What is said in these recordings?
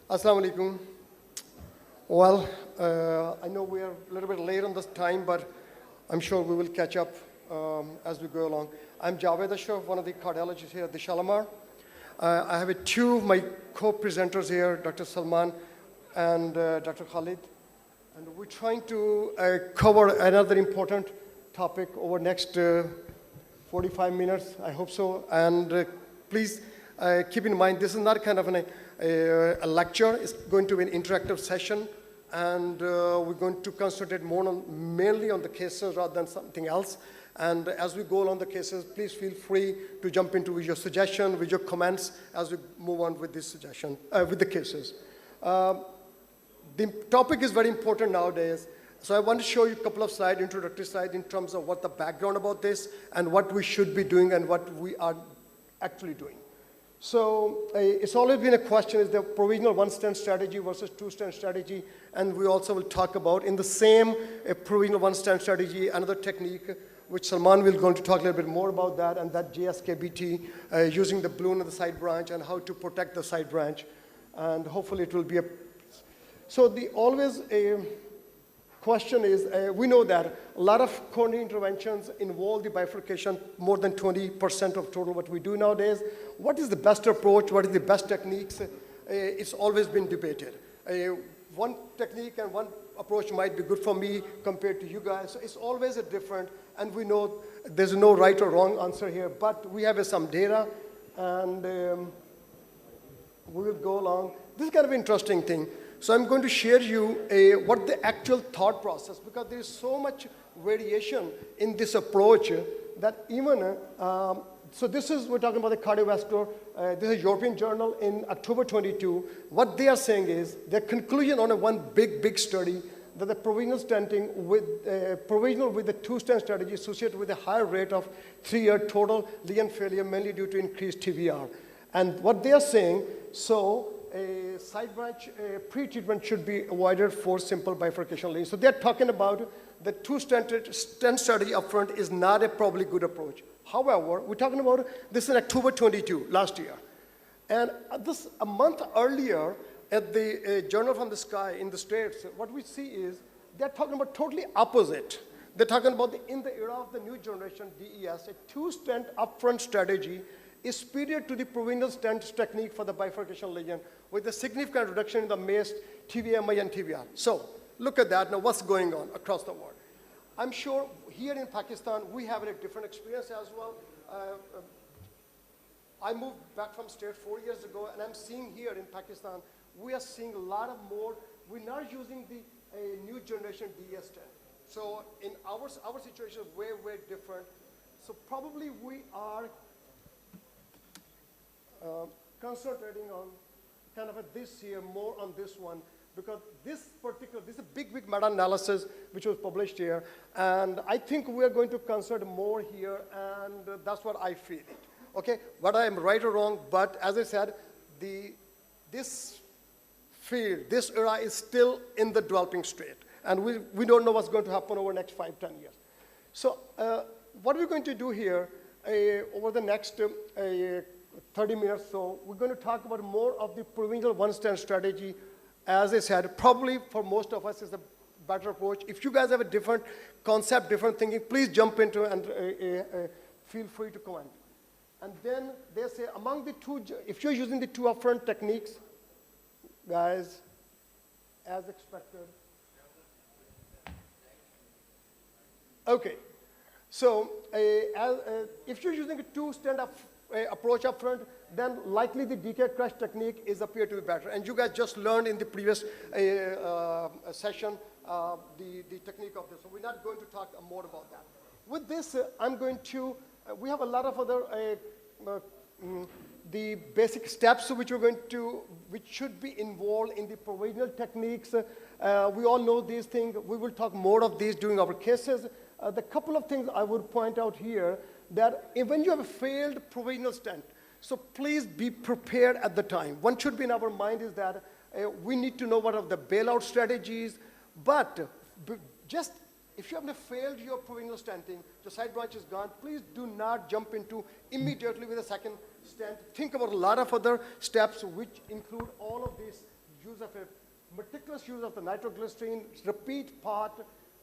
Assalamu alaikum. Well, I know we are a little bit late on this time, but I'm sure we will catch up as we go along. I'm Javed Ashraf, one of the cardiologists here at the Shalimar. I have two of my co-presenters here, Dr. Salman and Dr. Khalid. And we're trying to cover another important topic over next 45 minutes, I hope so. And please keep in mind, this is not kind of a lecture. It's going to be an interactive session. And we're going to concentrate mainly on the cases rather than something else. And as we go along the cases, please feel free to jump into with your suggestion, with your comments as we move on with this suggestion, with the cases. The topic is very important nowadays. So I want to show you a couple of slides, introductory slides, in terms of what the background about this and what we should be doing and what we are actually doing. So it's always been a question, is the provisional one-stent strategy versus two-stent strategy? And we also will talk about, in the same provisional one-stent strategy, another technique, which Salman will going to talk a little bit more about that, and that JSKBT, using the balloon of the side branch and how to protect the side branch. And hopefully it will be a... So the always question is, we know that a lot of coronary interventions involve the bifurcation, more than 20% of total what we do nowadays. What is the best approach? What is the best techniques? It's always been debated. One technique and one approach might be good for me compared to you guys. So it's always a different, and we know there's no right or wrong answer here, but we have some data, and we will go along. This is kind of an interesting thing. So I'm going to share you what the actual thought process, because there is so much variation in this approach that even, so this is, we're talking about the cardiovascular, this is a European journal in October 22. What they are saying is, their conclusion on one big study, that the provisional stenting with, provisional with the two-stent strategy associated with a higher rate of 3-year total lesion failure, mainly due to increased TVR. And what they are saying, so, a side branch pre-treatment should be avoided for simple bifurcation lesions. So they're talking about the two-stent strategy upfront is not a probably good approach. However, we're talking about this in October 22, last year. And this, a month earlier, at the Journal from the Sky in the States, what we see is they're talking about totally opposite. They're talking about in the era of the new generation DES, a two-stent upfront strategy is superior to the provisional stent technique for the bifurcation lesion with a significant reduction in the MACE, TVMI, and TVR. So look at that. Now what's going on across the world? I'm sure here in Pakistan, we have a different experience as well. I moved back from state 4 years ago, and I'm seeing here in Pakistan, we are seeing a lot of more, we're not using the new generation DES stent. So in our situation is way different. So probably we are concentrating on kind of this year, more on this one, because this is a big meta-analysis which was published here, and I think we're going to concentrate more here, and that's what I feel it. Okay, whether I'm right or wrong, but as I said, this field, this era is still in the developing state, and we don't know what's going to happen over the next 5-10 years. So what we're going to do here over the next 30 minutes, so we're going to talk about more of the provisional one-stent strategy. As I said, probably for most of us is a better approach. If you guys have a different concept, different thinking, please jump into and feel free to comment. And then they say among the two, if you're using the two upfront techniques, guys, as expected. Okay, so if you're using a two-stent approach up front, then likely the decay crash technique is appear to be better. And you guys just learned in the previous session the technique of this. So we're not going to talk more about that. With this, I'm going to, we have a lot of other, the basic steps which we're going to, which should be involved in the provisional techniques. We all know these things. We will talk more of these during our cases. The couple of things I would point out here, that when you have a failed provisional stent, so please be prepared at the time. One should be in our mind is that we need to know what are the bailout strategies, but just if you have failed your provisional stenting, the side branch is gone, please do not jump into immediately with a second stent. Think about a lot of other steps which include all of this use of a meticulous use of the nitroglycerine, repeat part,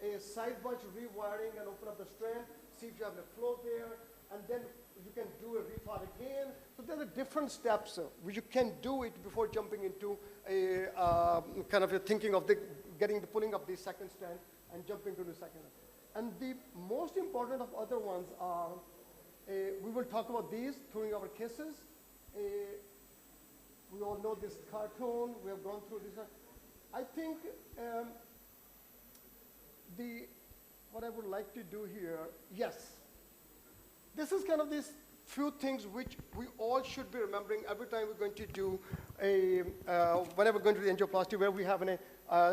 a side bunch rewiring and open up the strand, see if you have a flow there, and then you can do a refart again. So there are different steps which you can do it before jumping into a kind of a thinking of getting the pulling up the second stand and jumping to the second. And the most important of other ones are, we will talk about these during our cases. We all know this cartoon, we have gone through this. I think what I would like to do here, yes, this is kind of these few things which we all should be remembering every time we're going to do whenever we're going to the angioplasty, where we have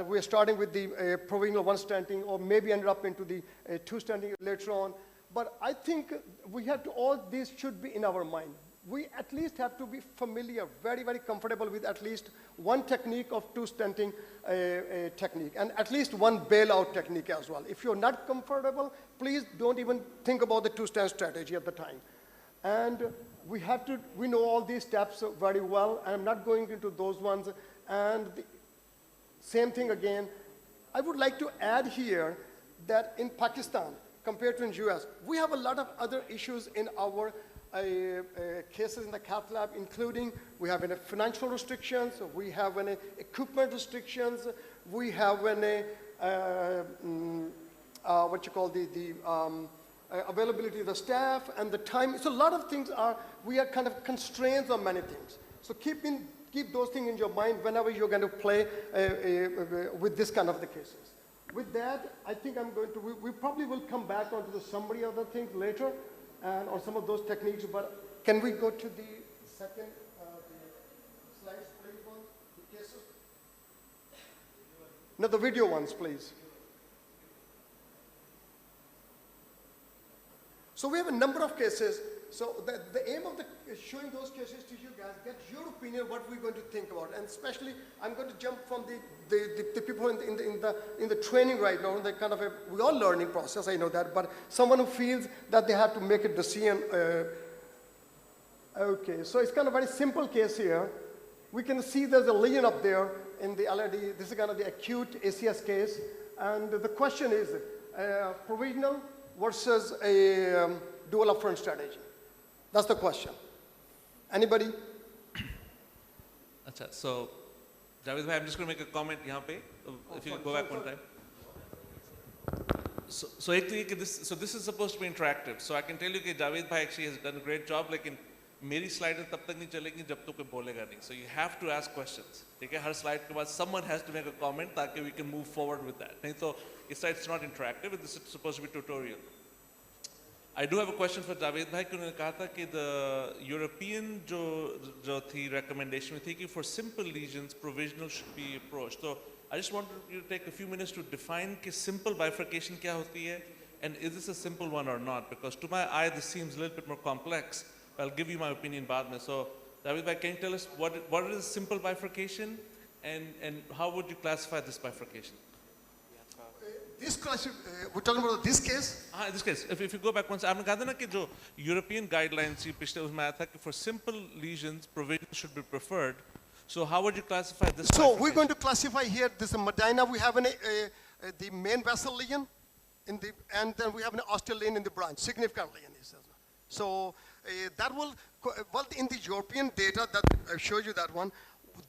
we're starting with the provisional one stenting, or maybe ended up into the two stenting later on. But I think we have to, all these should be in our mind. We at least have to be familiar, very, very comfortable with at least one technique of two stenting technique, and at least one bailout technique as well. If you're not comfortable, please don't even think about the two stent strategy at the time. And we know all these steps very well, and I'm not going into those ones. And the same thing again, I would like to add here that in Pakistan, compared to in US, we have a lot of other issues in our cases in the cath lab, including we have financial restrictions, we have equipment restrictions, we have what you call the availability of the staff and the time. So a lot of things we are kind of constrained on many things. So keep those things in your mind whenever you're going to play with this kind of the cases. With that, I think we probably will come back onto the summary of the things later, and on some of those techniques, but can we go to the second the slides, please, the cases? No, the video ones, please. So we have a number of cases. So the aim of showing those cases to you guys, get your opinion, what we're going to think about. And especially, I'm going to jump from the people in the training right now, the kind of we all learning process, I know that, but someone who feels that they have to make a decision. Okay, so it's kind of a very simple case here. We can see there's a lesion up there in the LAD. This is kind of the acute ACS case. And the question is, provisional versus a dual upfront strategy. That's the question. Anybody? Achha, so, Javed bhai, I'm just going to make a comment here. If you go back one time. So this is supposed to be interactive. So I can tell you that Javed bhai actually has done a great job. Like, मेरी slide तब तक नहीं चलेगी जब तक कोई बोलेगा नहीं. So you have to ask questions. ठीक है, हर slide के बाद someone has to make a comment ताकि we can move forward with that. नहीं तो इस side it's not interactive. This is supposed to be tutorial. I do have a question for Javed bhai. उन्होंने कहा था कि the European जो थी recommendation में थी कि for simple lesions provisional should be approached. So I just wanted you to take a few minutes to define कि simple bifurcation क्या होती है, and is this a simple one or not? Because to my eye this seems a little bit more complex. I'll give you my opinion बाद में. So Javed bhai, can you tell us what is simple bifurcation, and how would you classify this bifurcation? This class, we're talking about this case? In this case, if you go back once, आपने कहा था ना कि जो European guidelines थी पिछले उसमें आया था कि for simple lesions provision should be preferred. So how would you classify this? So we're going to classify here this Medina. We have the main vessel lesion and then we have an osteal lesion in the branch, significant lesion. So that will, well, in the European data that I showed you that one,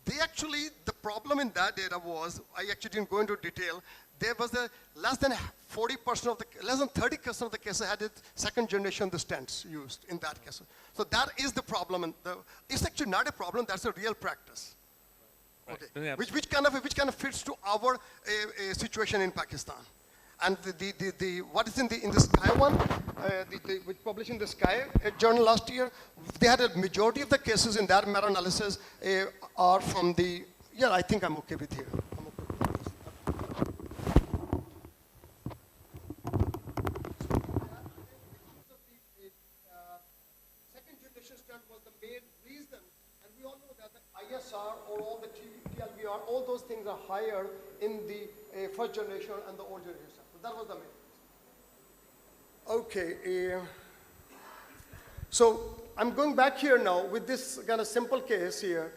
the problem in that data was, I actually didn't go into detail, there was less than 30% of the cases had a second generation of the stents used in that case. So that is the problem, and it's actually not a problem, that's a real practice. Right. Okay. Yeah. Which kind of fits to our situation in Pakistan. And what is in the Sky one, which published in the Sky journal last year, they had a majority of the cases in that meta-analysis are from the, yeah, I think I'm okay with here. I'm okay with this. Second generation stent was the main reason, and we all know that the ISR or all the TLVR, all those things are higher in the first generation and the old generation. That was the main reason. Okay, so I'm going back here now with this kind of simple case here.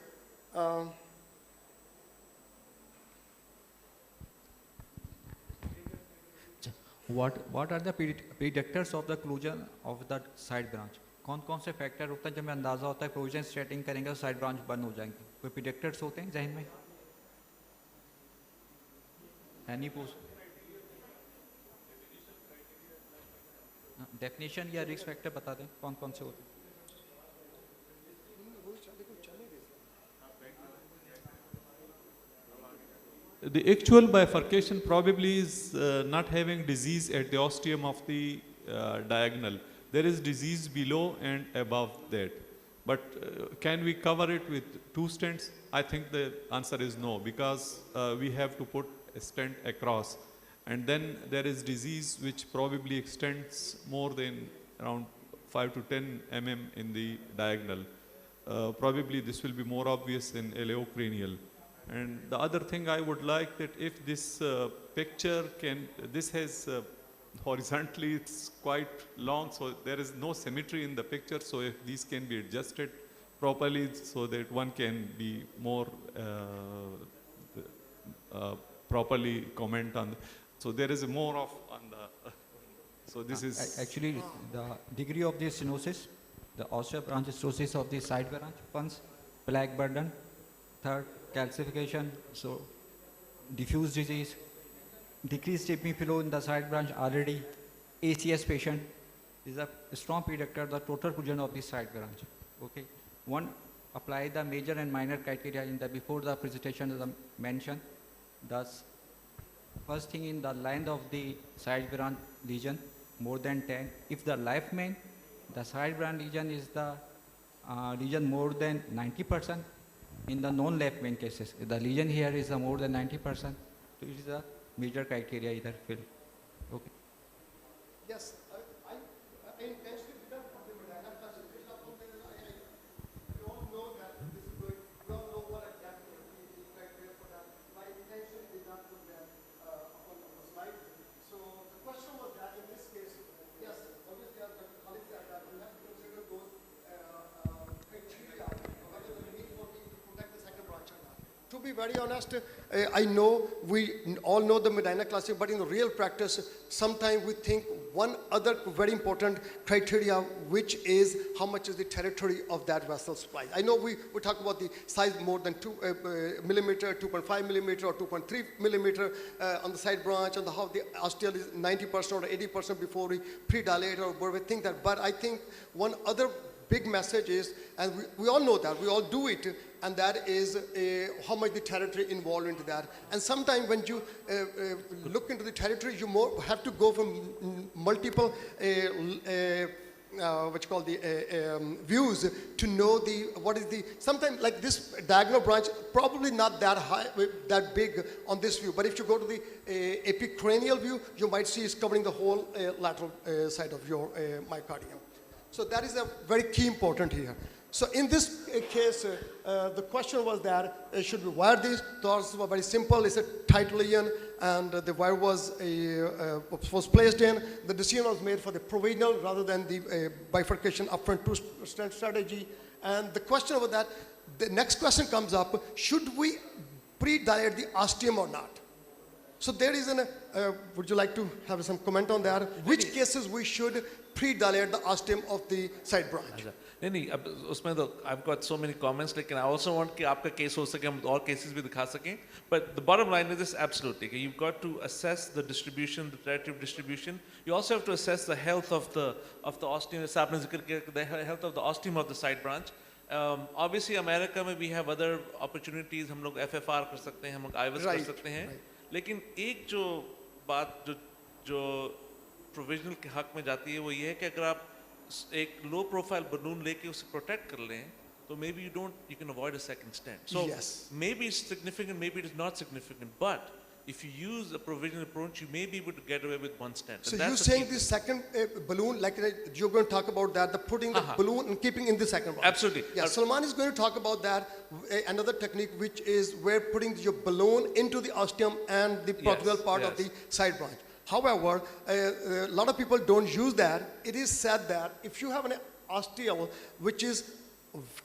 What are the predictors of the occlusion of the side branch? कौन से factor होता है जब हमें अंदाज़ा होता है provision starting करेंगे तो साइड ब्रांच बंद हो जाएंगे? कोई प्रिडिक्टर्स होते हैं जहन में? एनी पोस्ट डेफिनेशन या रिस्क फैक्टर बता दें कौन से होते हैं? The actual bifurcation probably is not having disease at the ostium of the diagonal. There is disease below and above that. But can we cover it with 2 stents? I think the answer is no, because we have to put a stent across. And then there is disease which probably extends more than around 5 to 10 mm in the diagonal. Probably this will be more obvious in aleocranial. And the other thing I would like that if this picture this has horizontally it's quite long, so there is no symmetry in the picture, so if these can be adjusted properly so that one can be more properly comment on. So there is more of on the, so this is. Actually the degree of the stenosis, the osteobranch stenosis of the side branch, once plaque burden, third calcification, so diffuse disease, decreased tipping flow in the side branch already, ACS patient is a strong predictor of the total occlusion of the side branch. Okay, one apply the major and minor criteria in the before the presentation is mentioned. Thus, first thing in the length of the side branch lesion more than 10. If the life main, the side branch lesion is the lesion more than 90%. In the non-left main cases, the lesion here is more than 90%. So it is a major criteria either fill. Okay. Yes, I intentionally did not put the banana classification up on there. We all know that this is going, we all know what exactly is criteria for that. My intention did not put that up on the slide. So the question was that in this case, yes, obviously as Dr. Khalid said that we have to consider those criteria, whether the need for me to protect the second branch or not. To be very honest, I know we all know the Medina Classic, but in the real practice, sometimes we think one other very important criteria, which is how much is the territory of that vessel supply. I know we talk about the size more than 2 millimeter, 2.5 millimeter, or 2.3 millimeter on the side branch, and how the osteal is 90% or 80% before we pre-dilate or where we think that. But I think one other big message is, and we all know that, we all do it, and that is how much the territory involved into that. And sometimes when you look into the territory, you have to go from multiple what you call the views to know what is the, sometimes like this diagonal branch, probably not that high, that big on this view, but if you go to the epicranial view, you might see it's covering the whole lateral side of your myocardium. So that is a very key important here. So in this case, the question was that should we wire this? The answer was very simple. It's a tight lesion, and the wire was placed in. The decision was made for the provisional rather than the bifurcation upfront two-stent strategy. And the question was that the next question comes up: should we pre-dilate the ostium or not? So there is would you like to have some comment on that? Which cases we should pre-dilate the ostium of the side branch? नहीं अब उसमें तो I've got so many comments, लेकिन I also want कि आपका case हो सके, हम और cases भी दिखा सकें. But the bottom line is this: absolutely, you've got to assess the distribution, the relative distribution. You also have to assess the health of the ostium. जैसे आपने जिक्र किया, the health of the ostium of the side branch. Obviously, America में we have other opportunities. हम लोग FFR कर सकते हैं, हम लोग IVUS कर सकते हैं. लेकिन एक जो बात जो प्रोविजनल के हक में जाती है वो ये है कि अगर आप एक लो प्रोफाइल बलून लेके उसे प्रोटेक्ट कर लें तो maybe you can avoid a second stent. So maybe it's significant, maybe it is not significant, but if you use a provisional approach, you may be able to get away with one stent. So you're saying the second balloon, like you're going to talk about that, the putting the balloon and keeping in the second one. Absolutely. Yeah, Salman is going to talk about that, another technique, which is where putting your balloon into the ostium and the proximal part of the side branch. However, a lot of people don't use that. It is said that if you have an ostial which is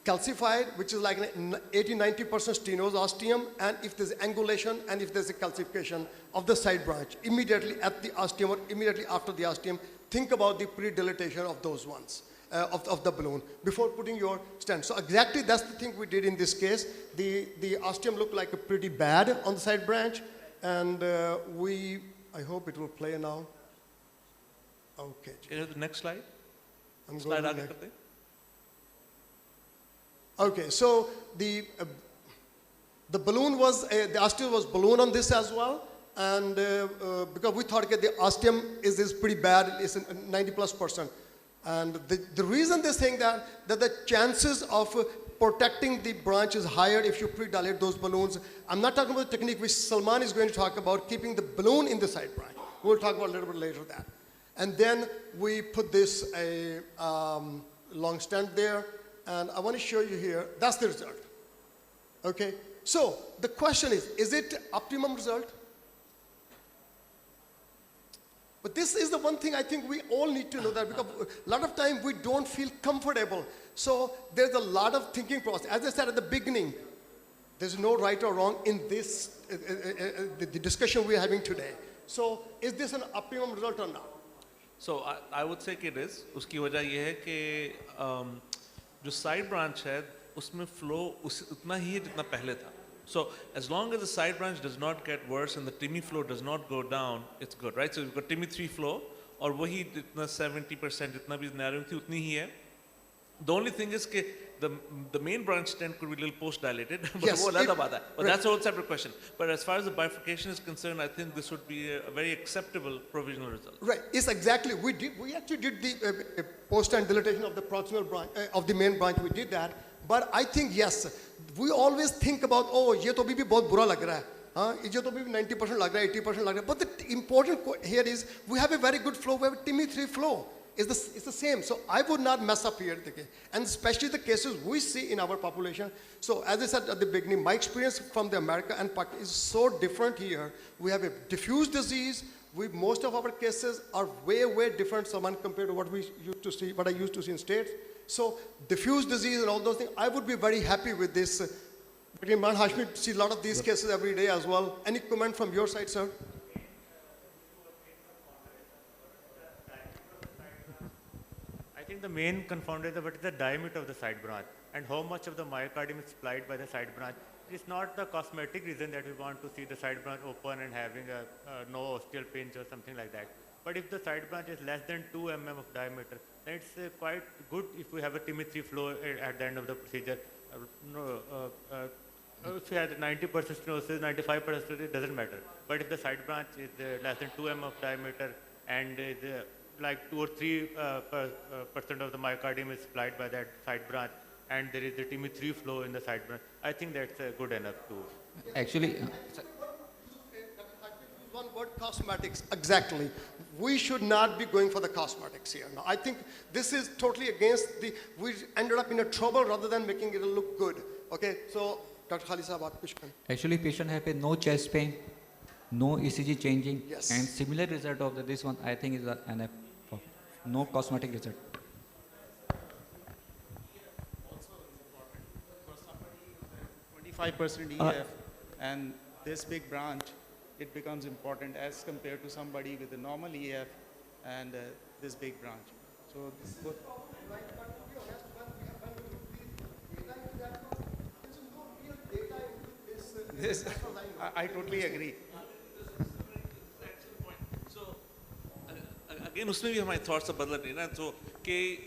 calcified, which is like an 80-90% stenosed osteum, and if there's angulation and if there's a calcification of the side branch, immediately at the osteum or immediately after the osteum, think about the pre-dilatation of those ones, of the balloon, before putting your stent. So exactly that's the thing we did in this case. The osteum looked like a pretty bad on the side branch, and I hope it will play now. Okay. Can you have the next slide? I'm Slide going to आगे next. करते हैं. Okay, so the balloon was, the osteum was balloon on this as well, and because we thought okay, the osteum is pretty bad, it's 90+%. And the reason they're saying that the chances of protecting the branch is higher if you pre-dilate those balloons. I'm not talking about the technique which Salman is going to talk about, keeping the balloon in the side branch. We'll talk about a little bit later that. And then we put this long stent there. And I want to show you here, that's the result. Okay, so the question is it optimum result? But this is the one thing I think we all need to know, that because a lot of time we don't feel comfortable. So there's a lot of thinking process. As I said at the beginning, there's no right or wrong in this, the discussion we're having today. So is this an optimum result or not? So I would say कि it is. उसकी वजह ये है कि जो side branch है उसमें flow उतना ही है जितना पहले था. So as long as the side branch does not get worse and the TIMI flow does not go down, it's good, right? So you've got TIMI 3 flow और वही जितना 70% जितना भी narrowing थी उतनी ही है. The only thing is कि the main branch stent could be a little post-dilated, but Yes, वो अलग बात है. But right. that's a whole separate question. But as far as the bifurcation is concerned, I think this would be a very acceptable provisional result. Right, it's exactly, we actually did the post-stent dilatation of the proximal branch, of the main branch, we did that. But I think, yes, we always think about, oh, ये तो भी बहुत बुरा लग रहा है. ये तो भी 90% लग रहा है, 80% लग रहा है. But the important here is, we have a very good flow, we have a TIMI 3 flow. It's the same. So I would not mess up here. And especially the cases we see in our population. So as I said at the beginning, my experience from the America and Pakistan is so different here. We have a diffuse disease. Most of our cases are way, way different, Salman, compared to what I used to see in States. So diffuse disease and all those things, I would be very happy with this. Imran Hashmi see a lot of these cases every day as well. Any comment from your side, sir? I think the main confounder is what is the diameter of the side branch and how much of the myocardium is supplied by the side branch. It's not the cosmetic reason that we want to see the side branch open and having a no osteal pinch or something like that. But if the side branch is less than 2 mm of diameter, then it's quite good if we have a TIMI 3 flow at the end of the procedure. If you have 90% stenosis, 95% stenosis, it doesn't matter. But if the side branch is less than 2 mm of diameter and is like 2 or 3% of the myocardium is supplied by that side branch, and there is the TIMI 3 flow in the side branch, I think that's good enough to. Actually, One word, cosmetics, exactly. We should not be going for the cosmetics here. No, I think this is totally against we ended up in a trouble rather than making it look good. Okay, so Dr. Khalid Sahab, aap kuch karein. actually patient have no chest pain, no ECG changing, Yes. and similar result of this one, I think is an no cosmetic result. 25% EF and this big branch, it becomes important as compared to somebody with a normal EF and this big branch. So this, I totally agree. Again, उसमें भी हमारे thoughts बदल रही ना, तो कि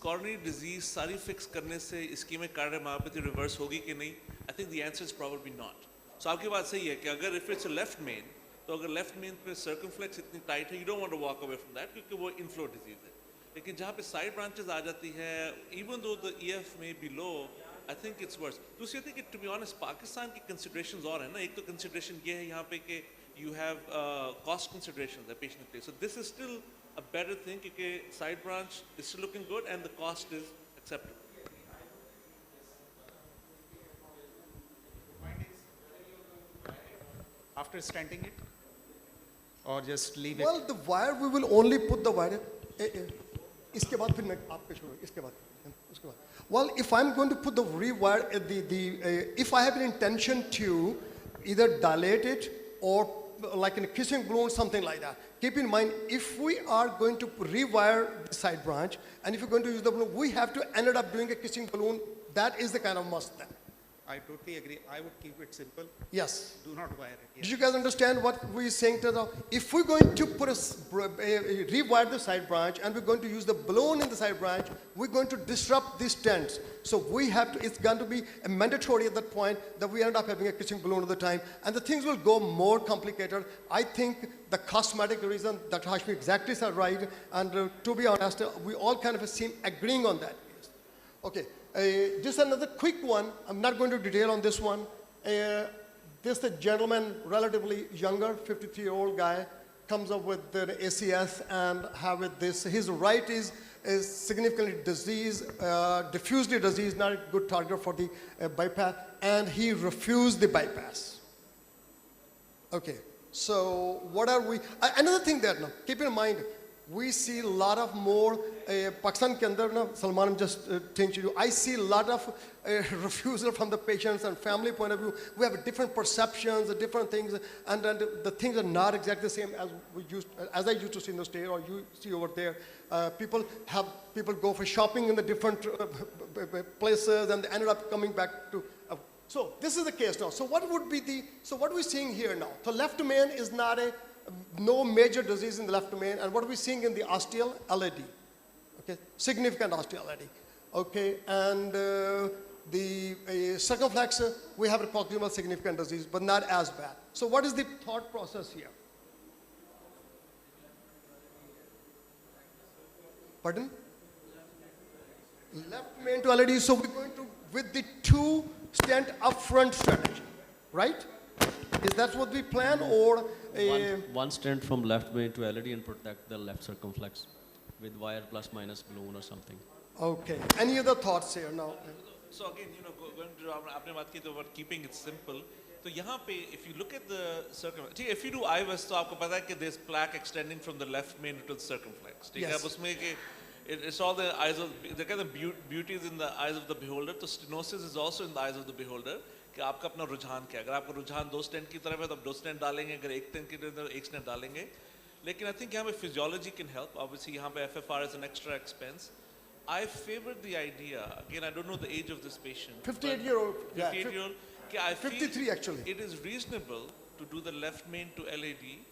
coronary disease सारी fix करने से ischemic cardiomyopathy reverse होगी कि नहीं? I think the answer is probably not. So आपकी बात सही है कि अगर if it's a left main, तो अगर left main पे circumflex इतनी tight है, you don't want to walk away from that क्योंकि वो inflow disease है. लेकिन जहाँ पे side branches आ जाती है, even though the EF may be low, I think it's worse. दूसरी थी कि to be honest, पाकिस्तान की considerations और हैं ना, एक तो consideration ये है यहाँ पे कि you have cost considerations that patient pays. So this is still a better thing because side branch is still looking good and the cost is acceptable. After stenting it or just leave it? Well, the wire, we will only put the wire. इसके बाद फिर मैं आपको छोड़ूंगा, इसके बाद. Well, if I'm going to put the rewire, if I have an intention to either dilate it or like in a kissing balloon, something like that. Keep in mind, if we are going to rewire the side branch, and if you're going to use the balloon, we have to end up doing a kissing balloon. That is the kind of must then. I totally agree. I would keep it simple. Yes. Do not wire it. Did you guys understand what we're saying to the, if we're going to put rewire the side branch and we're going to use the balloon in the side branch, we're going to disrupt these tents. So we have to, it's going to be a mandatory at that point that we end up having a kissing balloon all the time. And the things will go more complicated. I think the cosmetic reason that Hashmi exactly said right. And to be honest, we all kind of seem agreeing on that. Okay. Just another quick one. I'm not going to detail on this one. This the gentleman, relatively younger, 53-year-old guy, comes up with the ACS and have it this. His right is significantly diseased, diffusely diseased, not a good target for the bypass, and he refused the bypass. Okay, so what are we? Another thing there now, keep in mind, we see a lot of more Pakistan ke andar na, Salman just changed you. I see a lot of refusal from the patients and family point of view. We have different perceptions, different things, and the things are not exactly the same as I used to see in the state or you see over there. People go for shopping in the different places and they ended up coming back to. So this is the case now. So what would be what we're seeing here now? So left domain is not no major disease in the left domain, and what we're seeing in the osteal LAD, okay, significant osteal LAD, okay, and the circumflex, we have a proximal significant disease, but not as bad. So what is the thought process here? Pardon? Left domain to LAD, so we're going to with the two-stent upfront strategy, right? Is that what we plan, or one stent from left main to LAD and protect the left circumflex with wire plus minus balloon or something? Okay. Any other thoughts here now? So again, going to आपने बात की तो about keeping it simple. तो यहाँ पे if you look at the circumflex, ठीक है, if you do IVS तो आपको पता है कि there's plaque extending from the left main to the circumflex. ठीक है, अब उसमें कि it's all the eyes of the kind of beauty is in the eyes of the beholder. तो stenosis is also in the eyes of the beholder. कि आपका अपना रुझान क्या है, अगर आपका रुझान दो स्टेंट की तरफ है तो आप दो स्टेंट डालेंगे, अगर एक स्टेंट की तरफ है तो एक स्टेंट डालेंगे. लेकिन I think यहाँ पे physiology can help. Obviously यहाँ पे FFR is an extra expense. I favor the idea, again I don't know the age of this patient. 58-year-old. 58-year-old. I feel 53 actually. It is reasonable to do the left main to LAD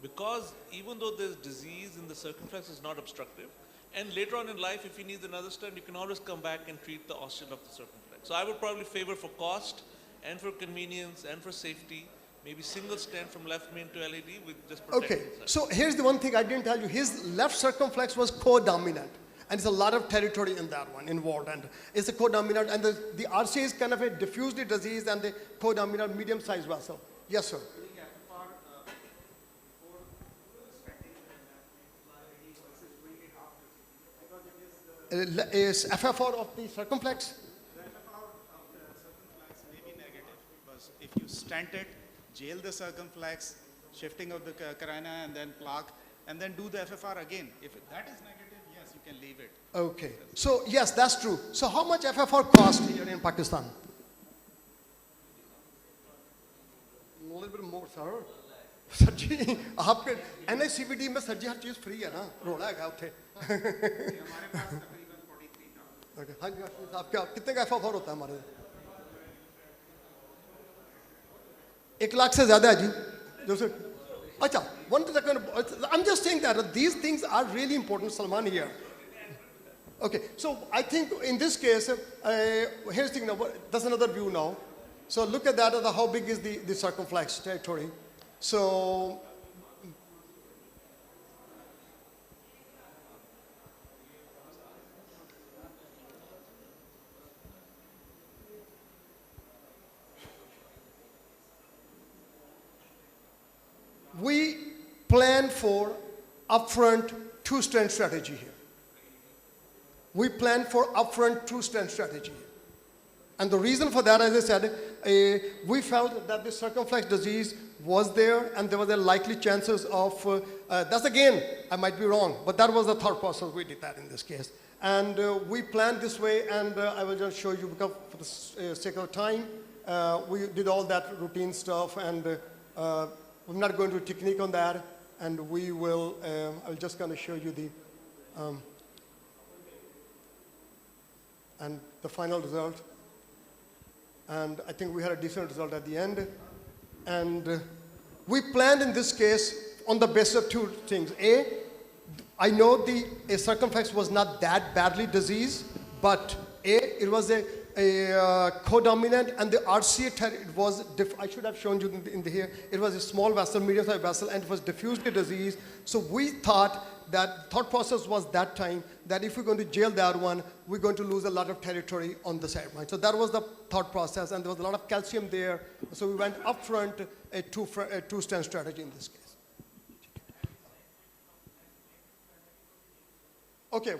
because even though there's disease in the circumflex is not obstructive, and later on in life if he needs another stent, you can always come back and treat the ostial of the circumflex. So I would probably favor for cost and for convenience and for safety, maybe single stent from left main to LAD with just protection. Okay, so here's the one thing I didn't tell you. His left circumflex was co-dominant. And it's a lot of territory in that one involved. And it's a co-dominant, and the RC is kind of a diffusely disease and the co-dominant medium-sized vessel. Yes, sir. Is FFR of the circumflex? If you stent it, jail the circumflex, shifting of the carina and then plaque, and then do the FFR again. If that is negative, yes, you can leave it. Okay. So, yes, that's true. So, how much FFR cost here in Pakistan? A little bit more, sir. Sir जी, आपके NICVD में sir जी हर चीज़ free है ना, रोड़ा है क्या उठे? Okay. हाँ जी, आपके कितने का FFR होता है हमारे? 1 lakh से ज़्यादा है जी, जो से अच्छा, one second. I'm just saying that these things are really important, Salman, here. Okay, so I think in this case, here's the thing now, that's another view now. So look at that, how big is the circumflex territory. So, we plan for upfront two-stent strategy here. We plan for upfront two-stent strategy here. And the reason for that, as I said, we felt that the circumflex disease was there and there were the likely chances of That's again, I might be wrong, but that was the thought process we did that in this case. And we planned this way, and I will just show you because for the sake of time, we did all that routine stuff, and we're not going to technique on that, and we will, I'll just kind of show you the, and the final result. And I think we had a decent result at the end. And we planned in this case on the basis of two things. A, I know the circumflex was not that badly diseased, but it was a codominant, and the RCA, it was, I should have shown you in the here, it was a small vessel, medium-sized vessel, and it was diffusely diseased. So we thought that thought process was that time that if we're going to jail that one, we're going to lose a lot of territory on the sideline. So that was the thought process, and there was a lot of calcium there. So we went upfront a two-strand strategy in this case. Okay,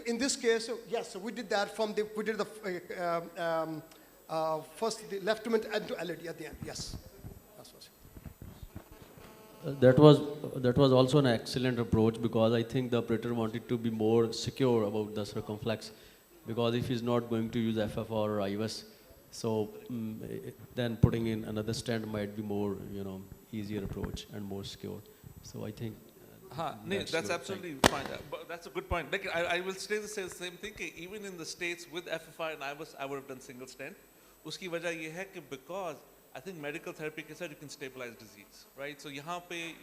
in this case, yes, so we did that from the, we did the first the leftment and to LED at the end, yes. That was also an excellent approach, because I think the operator wanted to be more secure about the circumflex, because if he's not going to use FFR or IVS, so then putting in another stent might be more, easier approach and more secure. So I think that's absolutely fine. But that's a good point. Like, I will say the same thing. Even in the States with FFR and IVS, I would have done single stent. Uski wajah ye hai ki because I think medical therapy ke saath you can stabilize disease, right? So yahan pe,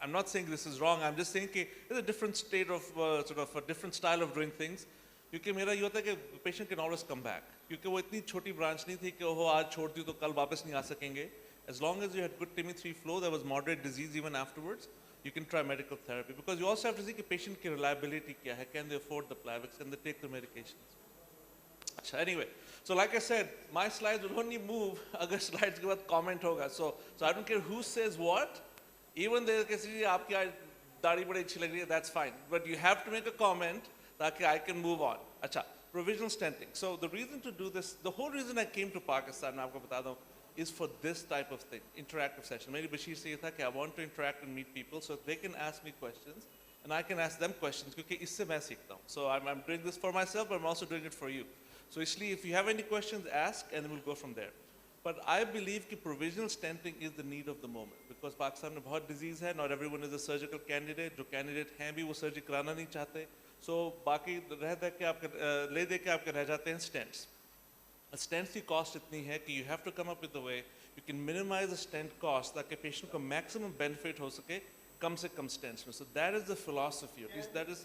I'm not saying this is wrong. I'm just saying कि there's a different state of sort of a different style of doing things. क्योंकि मेरा ये होता है कि patient can always come back. क्योंकि वो इतनी छोटी branch नहीं थी कि वो आज छोड़ दी तो कल वापस नहीं आ सकेंगे. As long as you had good TIMI3 flow, there was moderate disease even afterwards, you can try medical therapy, because you also have to see कि patient की reliability क्या है, can they afford the Plavix, can they take the medications. Anyway, so like I said, my slides will only move अगर slides के बाद comment होगा. So I don't care who says what, even though किसी जी आपकी दाढ़ी बड़ी अच्छी लग रही है, that's fine, but you have to make a comment ताकि I can move on. अच्छा, provisional stenting. So the reason to do this, the whole reason I came to Pakistan, मैं आपको बता दूँ, is for this type of thing, interactive session. मेरी बशीर से ये था कि I want to interact and meet people so they can ask me questions and I can ask them questions क्योंकि इससे मैं सीखता हूँ. So I'm doing this for myself, but I'm also doing it for you. So इसलिए if you have any questions, ask and then we'll go from there. But I believe कि provisional stenting is the need of the moment because Pakistan में बहुत disease है, not everyone is a surgical candidate, जो candidate हैं भी वो surgery कराना नहीं चाहते. So बाकी रह दे के आपके ले दे के आपके रह जाते हैं stents. A stent की cost इतनी है कि you have to come up with a way you can minimize the stent cost ताकि patient को maximum benefit हो सके कम से कम stents में. So that is the philosophy. At least that is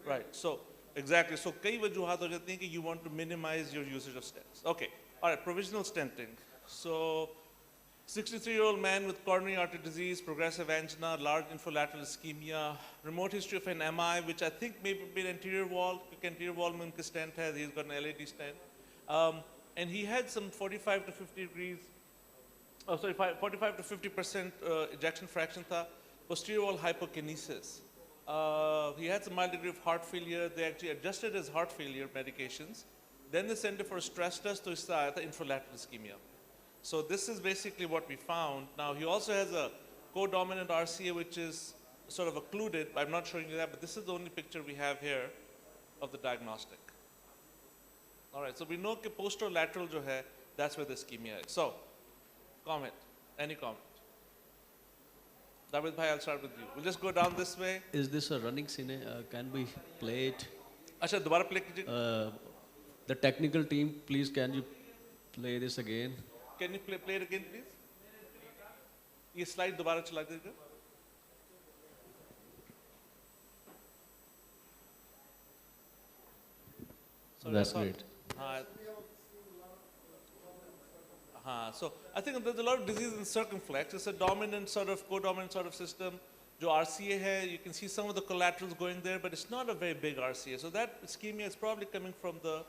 right. So exactly. So कई वजूहात हो जाती हैं कि you want to minimize your usage of stents. Okay. All right. Provisional stenting. So 63-year-old man with coronary artery disease, progressive angina, large infralateral ischemia, remote history of an MI, which I think may be an anterior wall. Anterior wall में उनके stent है. He's got an LED stent, and he had some 45 to 50 degrees. Oh, sorry, 45 to 50% ejection fraction था. Posterior wall hypokinesis. He had some mild degree of heart failure. They actually adjusted his heart failure medications. Then they sent him for a stress test. तो इससे आया था infralateral ischemia. So this is basically what we found. Now he also has a codominant RCA which is sort of occluded. I'm not showing you that, but this is the only picture we have here of the diagnostic. All right, so we know that posterolateral jo hai, that's where the ischemia is. So, comment, any comment? David bhai, I'll start with you. We'll just go down this way. Is this a running scene? Can we play it? Acha, dobara play kijiye. The technical team, please can you play this again? Can you play it again, please? ये slide दोबारा चला दीजिए. That's great. So I think there's a lot of disease in circumflex. It's a dominant sort of codominant sort of system. जो RCA है, you can see some of the collaterals going there, but it's not a very big RCA. So that ischemia is probably coming from the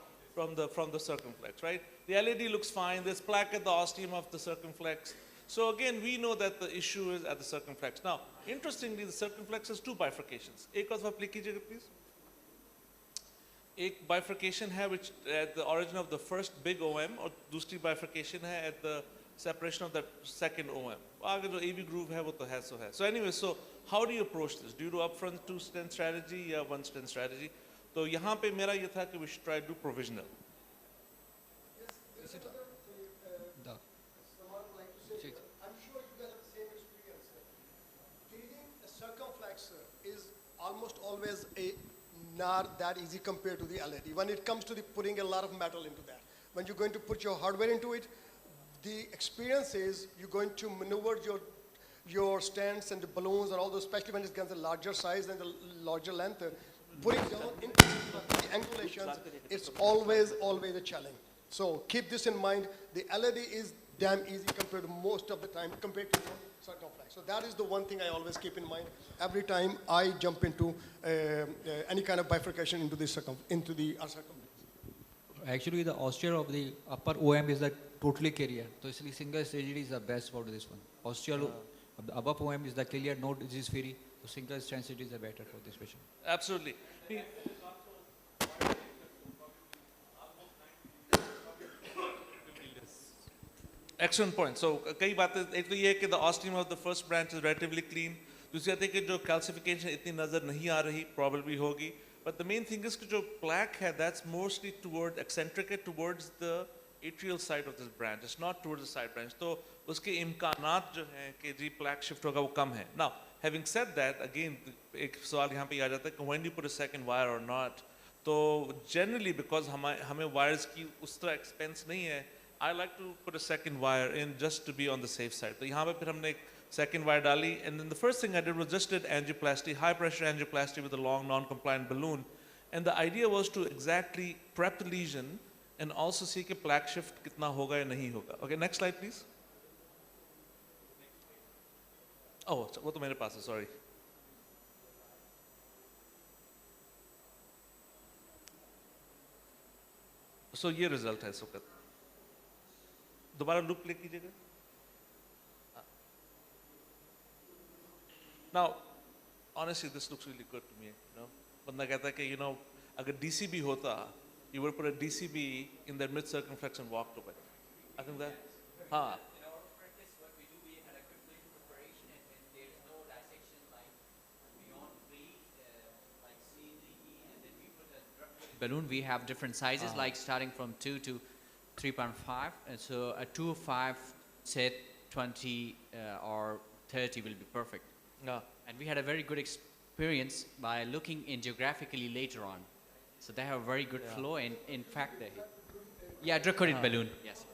circumflex, right? The LED looks fine. There's plaque at the ostium of the circumflex. So again, we know that the issue is at the circumflex. Now, interestingly, the circumflex has two bifurcations. एक और आप कीजिएगा, please. एक bifurcation है which at the origin of the first big OM, और दूसरी bifurcation है at the separation of that second OM. आगे जो AV groove है वो तो है सो है. So anyway, so how do you approach this? Do you do upfront 2-strand strategy या 1-strand strategy? तो यहाँ पे मेरा ये था कि we should try to do provisional. The I'm sure you guys have the same experience. Treating a circumflex is almost always not that easy compared to the LED. When it comes to putting a lot of metal into that, when you're going to put your hardware into it, the experience is you're going to maneuver your stands and the balloons and all those, especially when it gets a larger size and the larger length. Putting down into the angulations, it's always a challenge. So keep this in mind. The LED is damn easy compared to most of the time compared to circumflex. So that is the one thing I always keep in mind every time I jump into any kind of bifurcation into the circumflex. Actually, the austere of the upper OM is the totally carrier. So इसलिए single strategy is the best for this one. Austere of the above OM is the clear, no disease free. So single strand strategy is the better for this patient. Absolutely. Excellent point. So कई बातें, एक तो ये है कि the ostium of the first branch is relatively clean. दूसरी बात है कि जो calcification इतनी नजर नहीं आ रही, probably होगी. But the main thing is कि जो plaque है, that's mostly toward eccentric towards the atrial side of this branch. It's not towards the side branch. तो उसके इम्कानात जो हैं कि जी plaque shift होगा वो कम है. Now, having said that, again एक सवाल यहाँ पे आ जाता है कि when do you put a second wire or not? तो generally because हमें wires की उस तरह expense नहीं है, I like to put a second wire in just to be on the safe side. तो यहाँ पे फिर हमने एक second wire डाली, and then the first thing I did was just did angioplasty, high pressure angioplasty with a long non-compliant balloon, and the idea was to exactly prep the lesion and also see कि plaque shift कितना होगा या नहीं होगा. Okay, next slide please. Oh, वो तो मेरे पास है, sorry. So ये result है इस वक्त. दोबारा loop play कीजिएगा. Now, honestly, this looks really good to me. You know, बंदा कहता है कि अगर DCB होता, you would put a DCB in their mid circumflex and walked away. I think that, हाँ. Balloon, we have different sizes, like starting from 2 to 3.5, and so a 2.5, say 20 or 30 will be perfect. Yeah. And we had a very good experience by looking in geographically later on. So they have a very good flow, and in fact, drug-coated balloon, yes.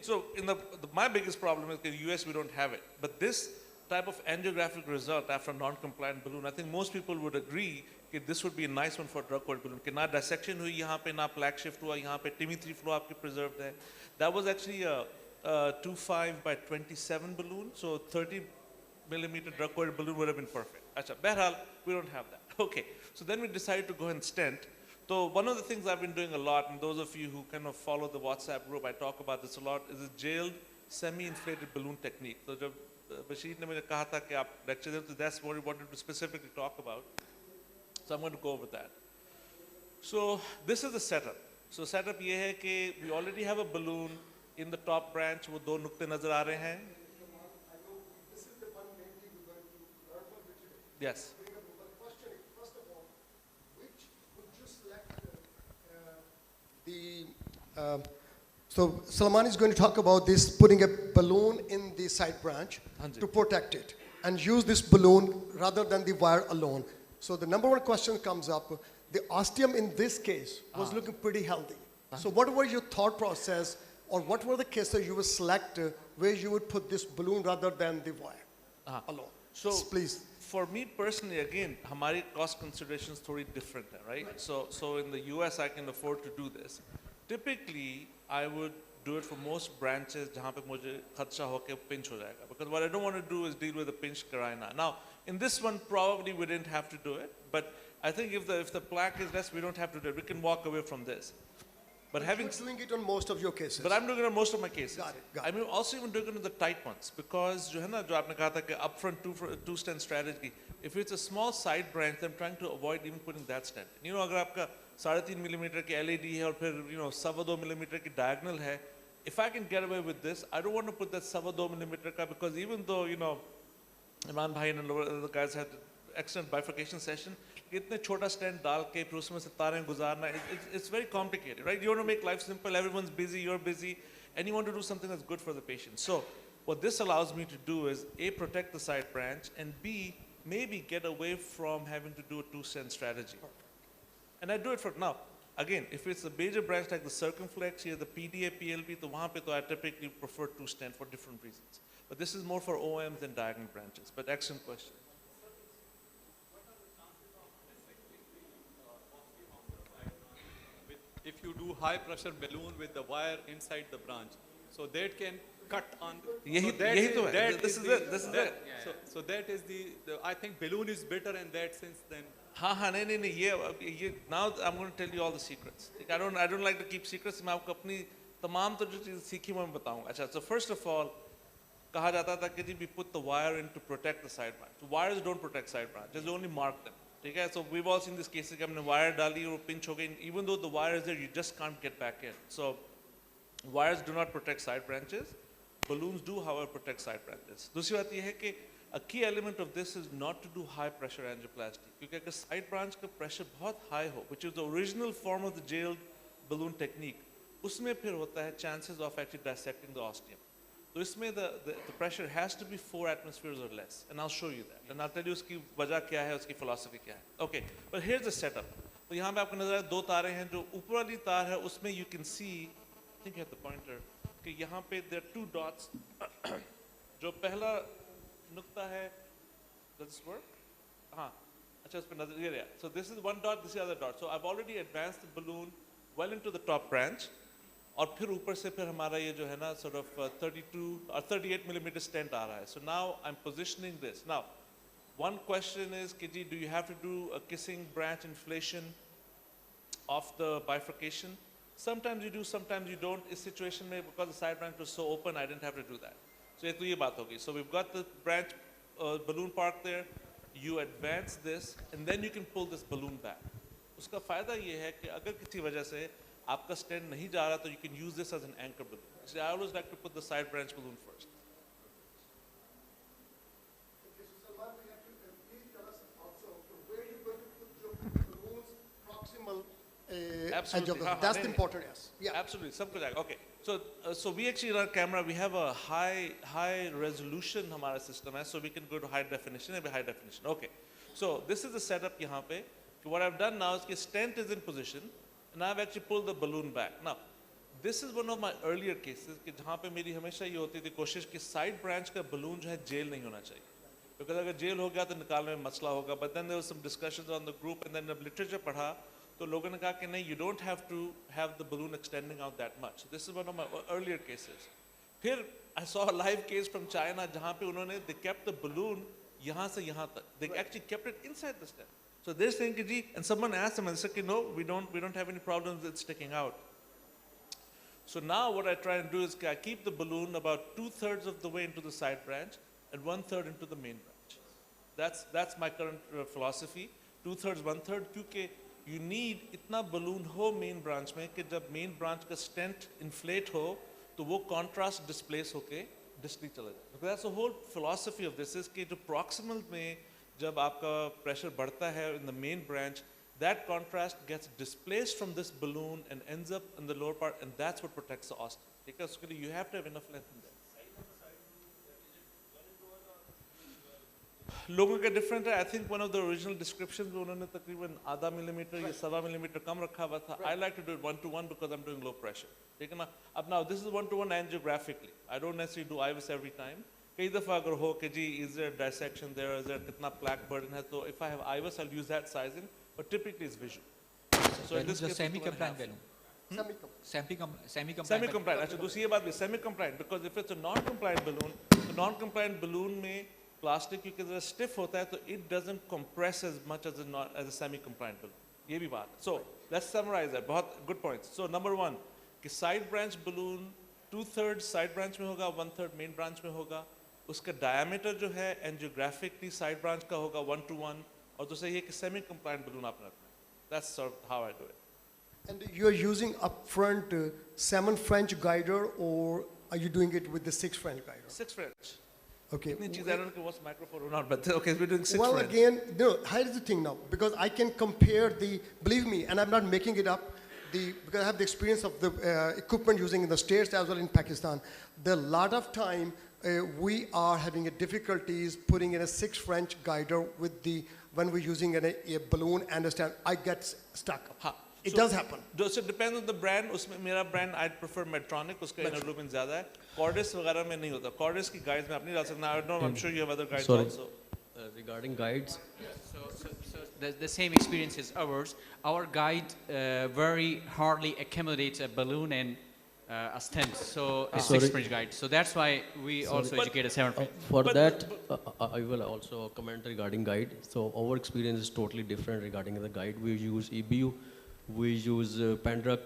So in my biggest problem is in the US we don't have it, but this type of angiographic result after non-compliant balloon, I think most people would agree that this would be a nice one for drug-coated balloon. कि ना dissection हुई यहाँ पे, ना plaque shift हुआ यहाँ पे, TIMI3 flow आपकी preserved है. That was actually a 2.5 by 27 balloon, so 30 millimeter drug-coated balloon would have been perfect. Achha, Behral, we don't have that. Okay, so then we decided to go and stent. So one of the things I've been doing a lot, and those of you who kind of follow the WhatsApp group, I talk about this a lot, is a jailed semi-inflated balloon technique. So जब Bashir ने मुझे कहा था कि आप lecture दें, so that's what we wanted to specifically talk about. So I'm going to go over that. So this is the setup. So setup ये है कि we already have a balloon in the top branch. वो दो नुक्ते नजर आ रहे हैं. Yes. So Salman is going to talk about this, putting a balloon in the side branch to protect it and use this balloon rather than the wire alone. So the number one question comes up, the ostium in this case was looking pretty healthy. So what were your thought process, or what were the cases you would select where you would put this balloon rather than the wire alone? So please. For me personally, again, हमारी cost considerations थोड़ी different है, right? So in the US, I can afford to do this. Typically, I would do it for most branches जहाँ पे मुझे खदशा हो के pinch हो जाएगा. Because what I don't want to do is deal with the pinch carina. Now, in this one, probably we didn't have to do it. But I think if the plaque is less, we don't have to do it. We can walk away from this. But having You're doing it on most of your cases. But I'm doing it on most of my cases. Got it, got I'm also even doing it on the tight ones because जो है ना जो आपने कहा था कि upfront two stent strategy. If it's a small side branch, then I'm trying to avoid even putting that stent. You know, अगर आपका 3.5 millimeter की LED है और फिर 2.25 millimeter की diagonal है, if I can get away with this, I don't want to put that 2.25 millimeter का because even though Imran Bhai and the guys had excellent bifurcation session. इतने छोटा स्टैंड डाल के फिर उसमें से तारें गुजारना, it's very complicated, right? You want to make life simple, everyone's busy, you're busy, and you want to do something that's good for the patient. So what this allows me to do is A, protect the side branch, and B, maybe get away from having to do a two-stent strategy. And I do it for now. Again, if it's a major branch like the circumflex, here the PDA, PLB, तो वहाँ पे तो I typically prefer two-stent for different reasons. But this is more for OMs than diagonal branches. But excellent question. If you do high pressure balloon with the wire inside the branch, so that can cut on. यही तो है. This is it. So that is the I think balloon is better in that sense than. हाँ नहीं ये now I'm going to tell you all the secrets. I don't like to keep secrets. मैं आपको अपनी तमाम तो जो चीज़ सीखी मैं बताऊँगा. अच्छा, so first of all, कहा जाता था कि we put the wire in to protect the side branch. The wires don't protect side branches; they only mark them. ठीक है? So we've all seen this cases कि हमने wire डाली और pinch हो गई. Even though the wire is there, you just can't get back in. So wires do not protect side branches. Balloons do, however, protect side branches. दूसरी बात ये है कि a key element of this is not to do high pressure angioplasty. क्योंकि अगर side branch का pressure बहुत high हो, which is the original form of the jailed balloon technique, उसमें फिर होता है chances of actually dissecting the ostium. So इसमें the pressure has to be 4 atmospheres or less, and I'll show you that, and I'll tell you उसकी वजह क्या है, उसकी philosophy क्या है. Okay, but here's the setup. तो यहाँ पे आपको नजर आए 2 तारें हैं, जो ऊपर वाली तार है, उसमें you can see, I think you have the pointer, कि यहाँ पे there are 2 dots. जो पहला नुक्ता है, does this work? हाँ, अच्छा उस पे नजर ये रहा. So this is one dot, this is the other dot. So I've already advanced the balloon well into the top branch. और फिर ऊपर से फिर हमारा ये जो है ना sort of 32 or 38 millimeter stent आ रहा है. So now I'm positioning this. Now, one question is, Kiji, do you have to do a kissing branch inflation of the bifurcation? Sometimes you do, sometimes you don't. In situation में because the side branch was so open, I didn't have to do that. So एक तो ये बात होगी. So we've got the branch balloon parked there. You advance this, and then you can pull this balloon back. उसका फायदा ये है कि अगर किसी वजह से आपका स्टेंट नहीं जा रहा तो you can use this as an anchor balloon. So I always like to put the side branch balloon first. Okay, so Salman, we have to please tell us also where you're going to put your balloons proximal Absolutely. angiography. That's the important, yes. Yeah. Absolutely. सब कुछ आएगा. Okay. So we actually in our camera we have a high resolution हमारा system है, so we can go to high definition and high definition. Okay. So this is the setup यहाँ पे. So what I've done now is कि stent is in position. And I've actually pulled the balloon back. Now, this is one of my earlier cases कि जहाँ पे मेरी हमेशा ये होती थी कोशिश कि side branch का balloon जो है jail नहीं होना चाहिए. Because अगर jail हो गया तो निकालने में मसला होगा. But then there was some discussions on the group, and then जब literature पढ़ा तो लोगों ने कहा कि नहीं, you don't have to have the balloon extending out that much. So this is one of my earlier cases. फिर I saw a live case from China जहाँ पे उन्होंने they kept the balloon यहाँ से यहाँ तक. They actually kept it inside the stent. So they're saying, and someone asked them and they said, no, we don't have any problems with it sticking out. So now what I try and do is I keep the balloon about 2/3 of the way into the side branch and 1/3 into the main branch. That's my current philosophy. 2/3, 1/3, क्योंकि you need इतना balloon हो main branch में कि जब main branch का stent inflate हो तो वो contrast displace होके distally चला जाए. Because that's the whole philosophy of this is कि जो proximal में जब आपका pressure बढ़ता है in the main branch, that contrast gets displaced from this balloon and ends up in the lower part, and that's what protects the ostium. Because you have to have enough length in there. लोगों के different है. I think one of the original descriptions में उन्होंने तकरीबन आधा millimetre या 1.25 millimetre कम रखा हुआ था. I like to do it 1:1 because I'm doing low pressure. ठीक है ना? अब now this is 1:1 angiographically. I don't necessarily do IVUS every time. कई दफ़ा अगर हो कि जी is there dissection there, is there कितना plaque burden है, तो if I have IVUS I'll use that sizing, but typically it's visual. So in this case semi-compliant balloon. Semi-compliant. Semi-compliant. अच्छा दूसरी ये बात भी semi-compliant, because if it's a non-compliant balloon, तो non-compliant balloon में plastic क्योंकि ज़रा stiff होता है तो it doesn't compress as much as a semi-compliant balloon. ये भी बात है. So let's summarize that. बहुत good points. So number one, कि side branch balloon 2/3 side branch में होगा, 1/3 main branch में होगा. उसका diameter जो है angiographically side branch का होगा 1:1, और दूसरा ये कि semi compliant balloon आपने रखना है. That's sort of how I do it. And you're using upfront 7 French guider, or are you doing it with the 6 French guider? 6 French. Okay. I don't know what's microphone or not, but okay, we're doing 6 Well, French. again, no, here's the thing now, because I can compare believe me, and I'm not making it up, because I have the experience of the equipment using in the States as well in Pakistan. There a lot of time we are having difficulties putting in a 6 French guider when we're using a balloon, understand, I get stuck. हाँ, It does happen. So it depends on the brand. उसमें मेरा brand I'd prefer Medtronic. उसका inner looping ज़्यादा है. Cordis वगैरह में नहीं होता. Cordis की guides में आप नहीं डाल सकते. I don't know. I'm sure you have other guides also. Regarding guides, So the same experience as ours. Our guide very hardly accommodates a balloon and a stent. So a 6 French guide. So that's why we also educate a 7 French. for But- that, I will also comment regarding guide. So our experience is totally different regarding the guide. We use EBU, we use Pandra.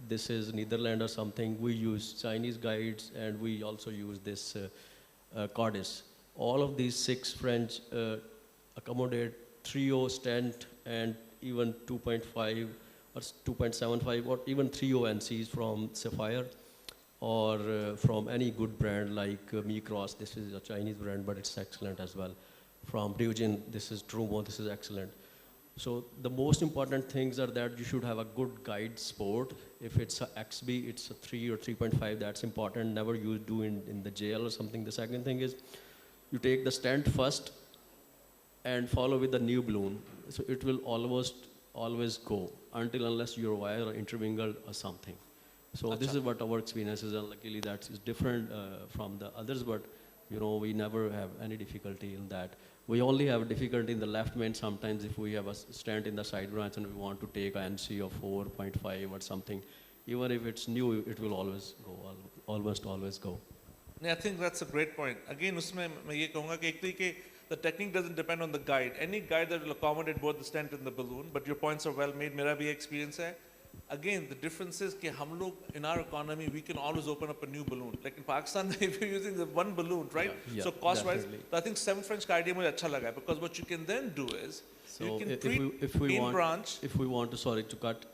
This is Netherlands or something. We use Chinese guides, and we also use this Cordis. All of these 6 French accommodate trio stent and even 2.5 or 2.75 or even 3O NCs from Sapphire, or from any good brand like Micros. This is a Chinese brand, but it's excellent as well. From Ryujin, this is Trumo, this is excellent. So the most important things are that you should have a good guide sport. If it's a XB, it's a 3 or 3.5, that's important. Never you do in the jail or something. The second thing is you take the stent first and follow with the new balloon. So it will always go unless your wire are intermingled or something. So this is what our experience is, and luckily that is different from the others, but we never have any difficulty in that. We only have difficulty in the left main sometimes if we have a stent in the side branch and we want to take an NC of 4.5 or something. Even if it's new, it will always go, almost always go. I think that's a great point. Again, उसमें मैं ये कहूँगा कि एक तो कि the technique doesn't depend on the guide. Any guide that will accommodate both the stent and the balloon, but your points are well made. मेरा भी experience है. Again, the difference is कि हम लोग in our economy we can always open up a new balloon. Like in Pakistan, if you're using the one balloon, right? Yeah, So cost-wise, definitely. I think 7 French का idea मुझे अच्छा लगा, because what you can then do is So you can if treat we main want, branch. if we want to, sorry to cut,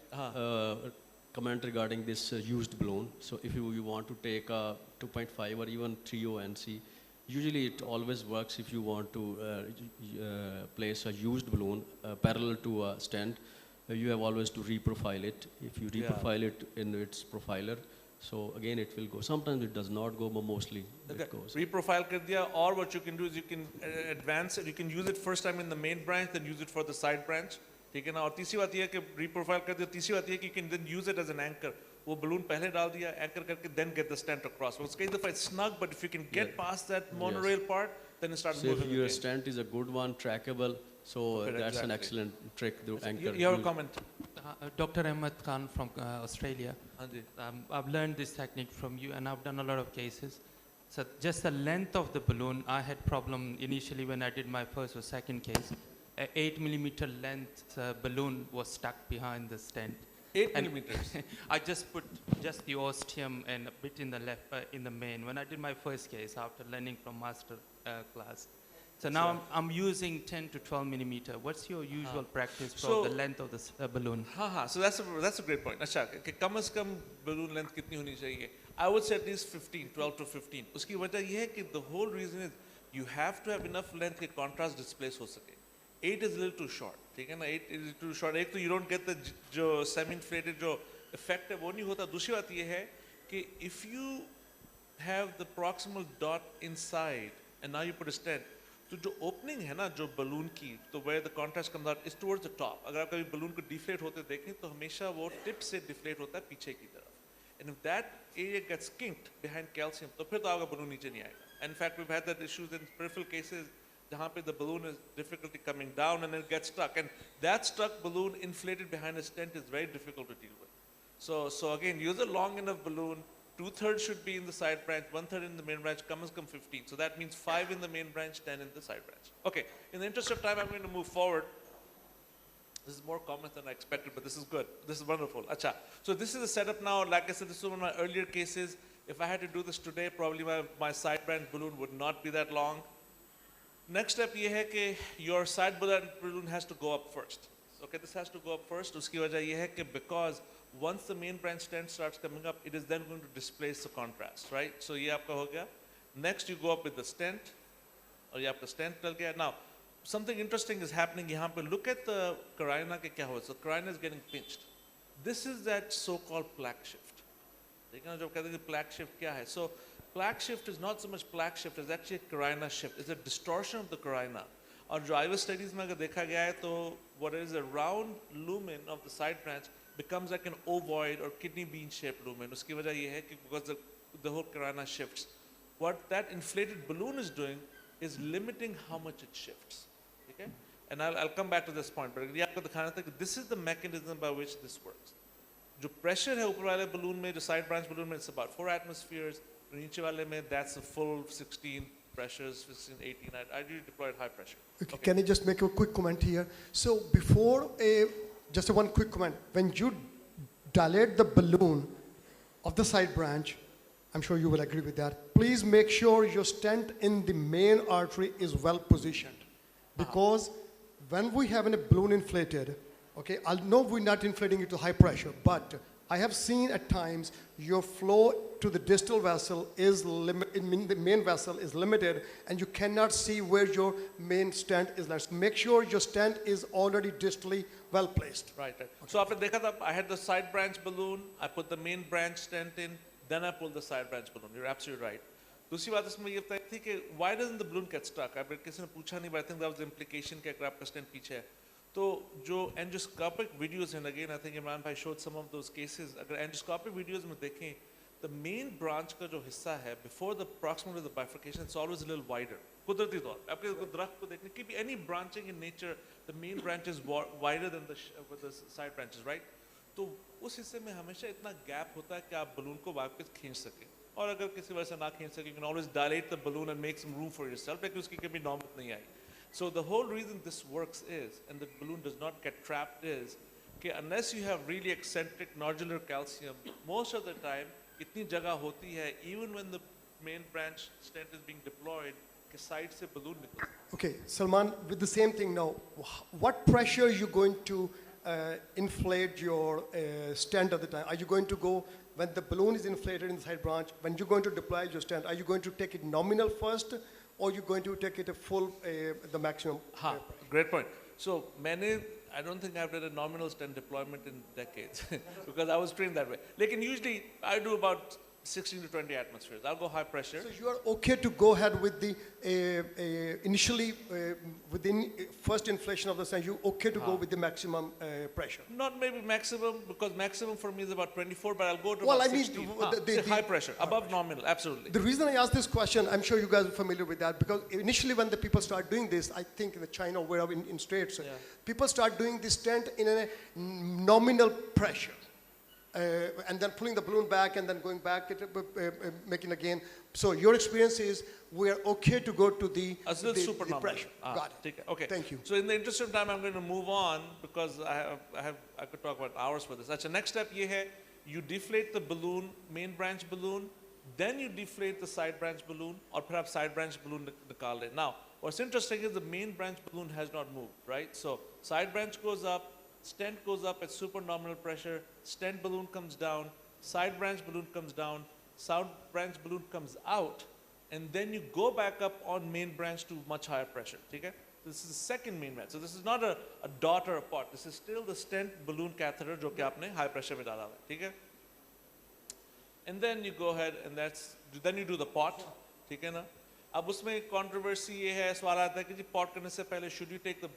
comment regarding this used balloon. So if you want to take a 2.5 or even 3O NC, usually it always works if you want to place a used balloon parallel to a stent. You have always to reprofile it. If you reprofile it in its profiler, so again it will go. Sometimes it does not go, but mostly it goes. Reprofile कर दिया, or what you can do is you can advance it. You can use it first time in the main branch, then use it for the side branch. ठीक है ना? और तीसरी बात ये है कि reprofile कर दिया. तीसरी बात ये है कि you can then use it as an anchor. वो balloon पहले डाल दिया, anchor करके then get the stent across. Well, कई दफा it's snug, but if you can get past that monorail part, then it starts So if moving your again. stent is a good one, trackable, so Okay, that's an exactly. excellent trick to anchor. You have a comment? Dr. Ahmed Khan from Australia. हाँ जी. I've learned this technique from you, and I've done a lot of cases. So just the length of the balloon, I had problem initially when I did my first or second case. A 8 millimeter length balloon was stuck behind the stent. 8 And millimeters. I just put just the ostium and a bit in the left, in the main. When I did my first case after learning from master class. So now I'm using 10 to 12 millimeter. What's your usual practice for So- the length of the balloon? हाँ, so that's a great point. अच्छा, कि कम से कम balloon length कितनी होनी चाहिए? I would say at least 15, 12 to 15. उसकी वजह ये है कि the whole reason is you have to have enough length कि contrast displace हो सके. 8 is a little too short. ठीक है ना? 8 is too short. एक तो you don't get the जो semi-inflated जो effect है वो नहीं होता. दूसरी बात ये है कि if you have the proximal dot inside and now you put a stent, तो जो opening है ना जो balloon की, तो where the contrast comes out is towards the top. अगर आप कभी balloon को deflate होते देखें तो हमेशा वो tip से deflate होता है पीछे की तरफ. And if that area gets kinked behind calcium, तो फिर तो आपका balloon नीचे नहीं आएगा. And in fact, we've had that issues in peripheral cases जहाँ पे the balloon is difficulty coming down and it gets stuck. And that stuck balloon inflated behind a stent is very difficult to deal with. So again, use a long enough balloon. 2/3 should be in the side branch, 1/3 in the main branch, come 15. So that means 5 in the main branch, 10 in the side branch. Okay, in the interest of time, I'm going to move forward. This is more common than I expected, but this is good. This is wonderful. Acha. So this is the setup now. Like I said, this is one of my earlier cases. If I had to do this today, probably my side branch balloon would not be that long. Next step ये है कि your side balloon has to go up first. Okay, this has to go up first. उसकी वजह ये है कि because once the main branch stent starts coming up, it is then going to displace the contrast, right? So ये आपका हो गया. Next you go up with the stent, और ये आपका stent डल गया. Now, something interesting is happening यहाँ पे. Look at the carina के क्या हो. So carina is getting pinched. This is that so-called plaque shift. देखिए ना जब कहते हैं कि plaque shift क्या है. So plaque shift is not so much plaque shift, it's actually a carina shift. It's a distortion of the carina. और जो IVS studies में अगर देखा गया है तो what is a round lumen of the side branch becomes like an ovoid or kidney bean shaped lumen. उसकी वजह ये है कि because the whole carina shifts. What that inflated balloon is doing is limiting how much it shifts. Okay? And I'll come back to this point, but ये आपको दिखाना था कि this is the mechanism by which this works. जो pressure है ऊपर वाले balloon में, जो side branch balloon में, it's about 4 atmospheres. नीचे वाले में, that's a full 16 pressures, 16, 18. I usually deploy at high pressure. Okay. Can I just make a quick comment here? So before just one quick comment. When you dilate the balloon of the side branch, I'm sure you will agree with that. Please make sure your stent in the main artery is well positioned. Because when we have a balloon inflated, okay, I know we're not inflating it to high pressure, but I have seen at times your flow to the distal vessel is the main vessel is limited, and you cannot see where your main stent is. Let's make sure your stent is already distally well placed. Right, right. Okay. So after dekha tha, I had the side branch balloon, I put the main branch stent in, then I pulled the side branch balloon. You're absolutely right. दूसरी बात इसमें ये बताई थी कि why doesn't the balloon get stuck? I किसी ने पूछा नहीं, but I think that was the implication कि अगर आपका stent पीछे है. तो जो endoscopic videos, and again I think Imran bhai showed some of those cases. अगर endoscopic videos में देखें, the main branch का जो हिस्सा है before the proximal to the bifurcation, it's always a little wider. कुदरती तौर पे आपके दरख्त को देखने की भी any branching in nature, the main branch is wider than the side branches, right? तो उस हिस्से में हमेशा इतना gap होता है कि आप balloon को वापस खींच सकें. और अगर किसी वजह से ना खींच सकें, you can always dilate the balloon and make some room for yourself, लेकिन उसकी कभी नौबत नहीं आई. So the whole reason this works is, and the balloon does not get trapped is, कि unless you have really eccentric nodular calcium, most of the time इतनी जगह होती है, even when the main branch stent is being deployed, कि side से balloon निकलता है. Okay, Salman, with the same thing now, what pressure are you going to inflate your stent at the time? Are you going to go, when the balloon is inflated in the side branch, when you're going to deploy your stent, are you going to take it nominal first, or you're going to take it a full, the maximum? Great point. So I don't think I've done a nominal stent deployment in decades because I was trained that way. Like, usually I do about 16 to 20 atmospheres. I'll go high pressure. So you are okay to go ahead with the initially within first inflation of the stent, you okay to go with the maximum pressure? Not maybe maximum, because maximum for me is about 24, but I'll go to well, about I mean, 16. the high pressure, above nominal, absolutely. The reason I asked this question, I'm sure you guys are familiar with that, because initially when the people start doing this, I think in the China or wherever in States, people start doing this stent in a nominal pressure. And then pulling the balloon back and then going back, making again. So your experience is we're okay to go to the pressure. Got it. Okay. Thank you. So in the interest of time, I'm going to move on because I could talk about hours for this. Achha, next step ye hai, you deflate the balloon, main branch balloon, then you deflate the side branch balloon, or perhaps side branch balloon nikal le. Now, what's interesting is the main branch balloon has not moved, right? So side branch goes up, stent goes up at supernominal pressure, stent balloon comes down, side branch balloon comes down, side branch balloon comes out, and then you go back up on main branch to much higher pressure. Okay? This is the second main branch. So this is not a dot or a pot. This is still the stent balloon catheter जो कि आपने high pressure में डाला है. Okay? And then you go ahead and then you do the pot. ठीक है ना? अब उसमें controversy ये है, सवाल आता है कि जी pot करने से पहले should you take the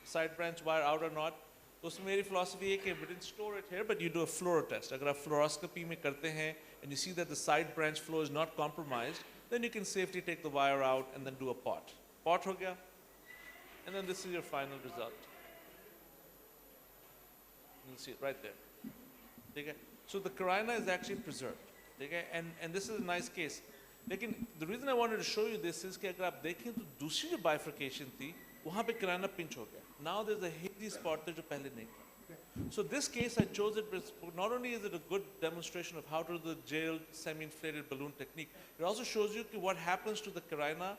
side branch wire out or not? तो उसमें मेरी philosophy है कि we didn't store it here, but you do a fluoro test. अगर आप fluoroscopy में करते हैं and you see that the side branch flow is not compromised, then you can safely take the wire out and then do a pot. Pot हो गया, and then this is your final result. You'll see it right there. ठीक है? So the carina is actually preserved. ठीक है? And this is a nice case. लेकिन the reason I wanted to show you this is कि अगर आप देखें तो दूसरी जो bifurcation थी, वहाँ पे कराना pinch हो गया. Now there's a hazy spot there जो पहले नहीं था. So this case I chose it because not only is it a good demonstration of how to do the jailed semi-inflated balloon technique, it also shows you कि what happens to the carina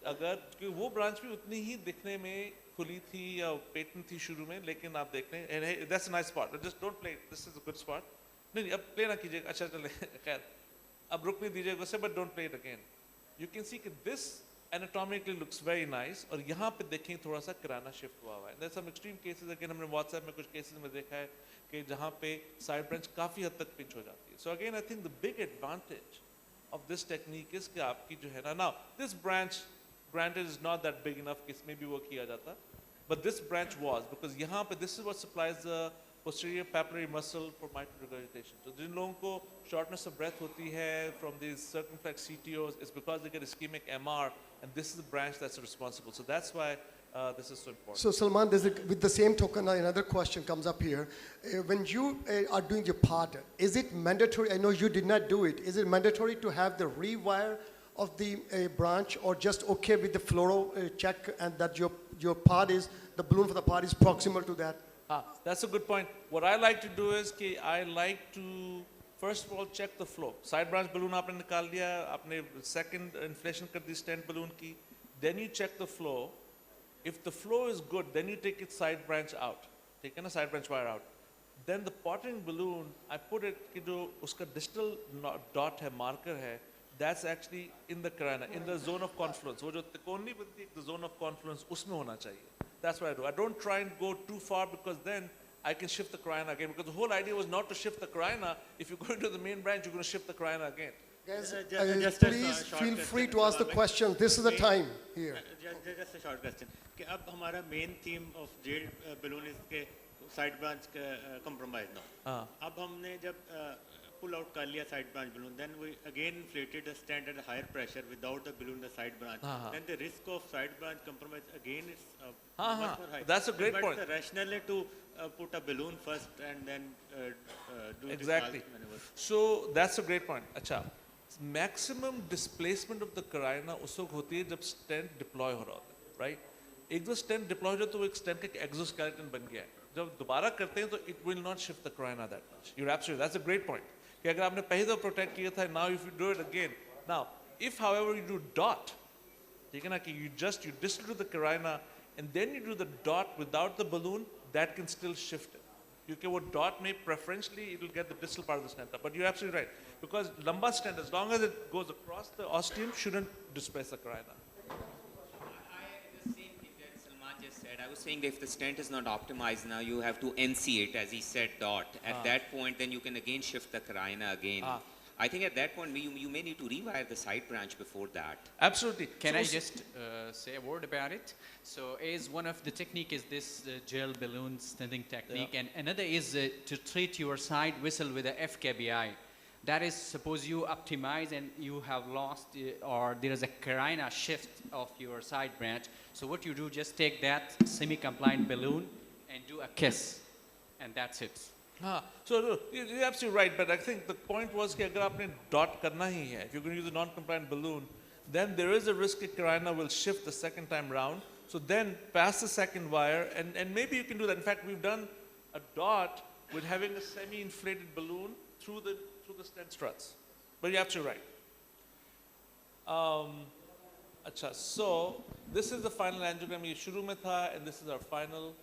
अगर कि वो branch भी उतनी ही दिखने में खुली थी या patent थी शुरू में, लेकिन आप देख लें, and hey, that's a nice spot. Just don't play it. This is a good spot. नहीं अब play ना कीजिएगा, अच्छा चले खैर अब रुकने दीजिएगा उसे, but don't play it again. You can see that this anatomically looks very nice और यहाँ पे देखें थोड़ा सा कराना shift हुआ है. There's some extreme cases again हमने WhatsApp में कुछ cases में देखा है कि जहाँ पे side branch काफी हद तक pinch हो जाती है. So again I think the big advantage of this technique is कि आपकी जो है ना, now this branch granted is not that big enough कि इसमें भी वो किया जाता, but this branch was because यहाँ पे this is what supplies the posterior papillary muscle for mitral regurgitation. So जिन लोगों को shortness of breath होती है from these circumflex CTOs, it's because they get ischemic MR, and this is the branch that's responsible. So that's why this is so important. So Salman, with the same token, another question comes up here. When you are doing your part, is it mandatory? I know you did not do it. Is it mandatory to have the rewire of the branch, or just okay with the fluoro check and that your part is, the balloon for the part is proximal to that? That's a good point. What I like to do is कि I like to first of all check the flow. Side branch balloon आपने निकाल दिया, आपने second inflation कर दी stent balloon की, then you check the flow. If the flow is good, then you take its side branch out. Take a side branch wire out. Then the potting balloon, I put it कि जो उसका distal dot है, marker है, that's actually in the carina, in the zone of confluence. वो जो तिकोनी बनती है, the zone of confluence उसमें होना चाहिए. That's what I do. I don't try and go too far because then I can shift the carina again. Because the whole idea was not to shift the carina. If you go into the main branch, you're going to shift the carina again. Guys, please feel free to ask the question. This is the time here. Just a short question. कि अब हमारा main theme of jailed balloon is के side branch compromise now. अब हमने जब pull out कर लिया side branch balloon, then we again inflated the stent at a higher pressure without the balloon the side branch. Then the risk of side branch compromise again is much more high. That's a great point. But the rationale to put a balloon first and then do exactly. this maneuver. So that's a great point. अच्छा, maximum displacement of the carina उस वक्त होती है जब stent deploy हो रहा होता है, right? एक जो stent deploy हो जाए तो वो एक stent का exoskeleton बन गया है. जब दोबारा करते हैं तो it will not shift the carina that much. You're absolutely. That's a great point. कि अगर आपने पहले तो protect किया था, now if you do it again, now if however you do dot, ठीक है ना कि you distal to the carina and then you do the dot without the balloon, that can still shift it. क्योंकि वो dot may preferentially it will get the distal part of the stent up, but you're absolutely right because lamba stent as long as it goes across the ostium shouldn't displace the carina. I was saying that if the stent is not optimized now, you have to NC it, as he said, dot. At that point, then you can again shift the carina again. I think at that point, you may need to rewire the side branch before that. Absolutely. Can I just say a word about it? So, one of the technique is this gel balloon stenting technique, and another is to treat your side whistle with a FKBI. That is, suppose you optimize and you have lost or there is a carina shift of your side branch. So what you do, just take that semi-compliant balloon and do a kiss, and that's it. So you're absolutely right, but I think the point was कि अगर आपने dot करना ही है, if you're going to use a non-compliant balloon, then there is a risk that carina will shift the second time round. So then pass the second wire, and maybe you can do that. In fact, we've done a dot with having a semi-inflated balloon through the stent struts. But you're absolutely right. Achha, so this is the final angiogram. ये शुरू में था, and this is our final.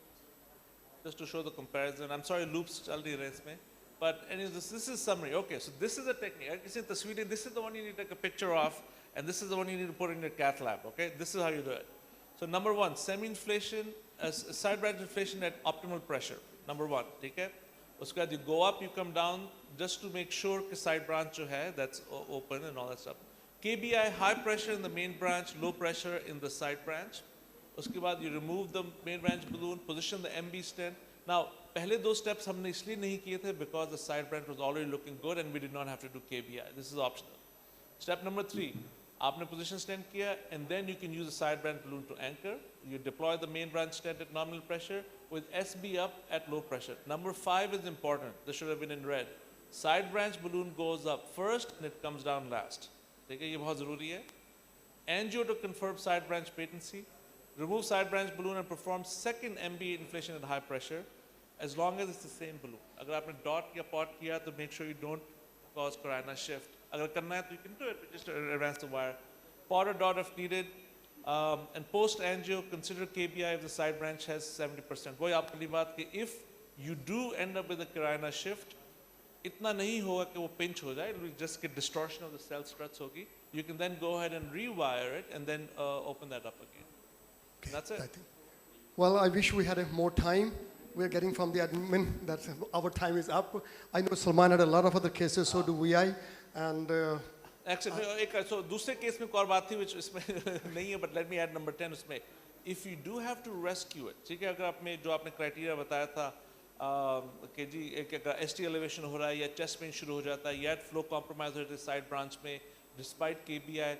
Just to show the comparison. I'm sorry, loops चल रही है इसमें. But anyways, this is summary. Okay, so this is a technique. अगर किसी तस्वीरें, this is the one you need to take a picture of, and this is the one you need to put in your cath lab. Okay, this is how you do it. So number one, semi-inflation, side branch inflation at optimal pressure. Number one, ठीक है? उसके बाद you go up, you come down, just to make sure कि side branch जो है, that's open and all that stuff. KBI, high pressure in the main branch, low pressure in the side branch. उसके बाद you remove the main branch balloon, position the MB stent. Now, पहले दो steps हमने इसलिए नहीं किए थे because the side branch was already looking good and we did not have to do KBI. This is optional. Step number 3, आपने position stent किया and then you can use a side branch balloon to anchor. You deploy the main branch stent at nominal pressure with SB up at low pressure. Number 5 is important. This should have been in red. Side branch balloon goes up first and it comes down last. ठीक है, ये बहुत ज़रूरी है. Angio to confirm side branch patency. remove side branch balloon and perform second MB inflation at high pressure, as long as it's the same balloon. अगर आपने dot या pot किया तो make sure you don't cause carina shift. अगर करना है तो you can do it, but just advance the wire. Pot or dot if needed. And post angio, consider KBI if the side branch has 70%. वही आपकी बात कि if you do end up with a carina shift, इतना नहीं होगा कि वो pinch हो जाए, it will just get distortion of the cell struts होगी. You can then go ahead and rewire it and then open that up again. Okay, That's it. I think. Well, I wish we had more time. We're getting from the admin that our time is up. I know Salman had a lot of other cases, so do we. And Actually, so दूसरे case में एक और बात थी which इसमें नहीं है, but let me add number 10 उसमें. If you do have to rescue it, ठीक है, अगर आपने जो आपने criteria बताया था कि जी एक ST elevation हो रहा है या chest pain शुरू हो जाता है या flow compromise हो जाता है side branch में despite KBI,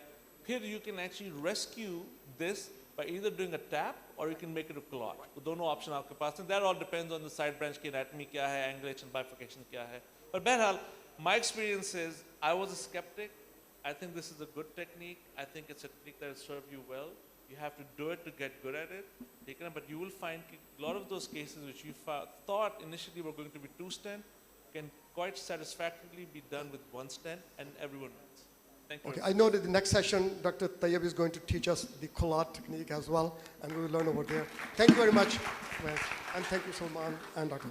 फिर you can actually rescue this by either doing a tap or you can make it a culotte. वो दोनों option आपके पास हैं. That all depends on the side branch की anatomy क्या है, angulation, bifurcation क्या है. But बहरहाल, my experience is I was a skeptic. I think this is a good technique. I think it's a technique that will serve you well. You have to do it to get good at it. But you will find a lot of those cases which you thought initially were going to be 2 stent can quite satisfactorily be done with 1 stent and everyone wins. Thank you. okay, I know that the next session, Dr. Tayyab is going to teach us the culotte technique as well, and we will learn over there. Thank you very much, and thank you, Salman and Dr.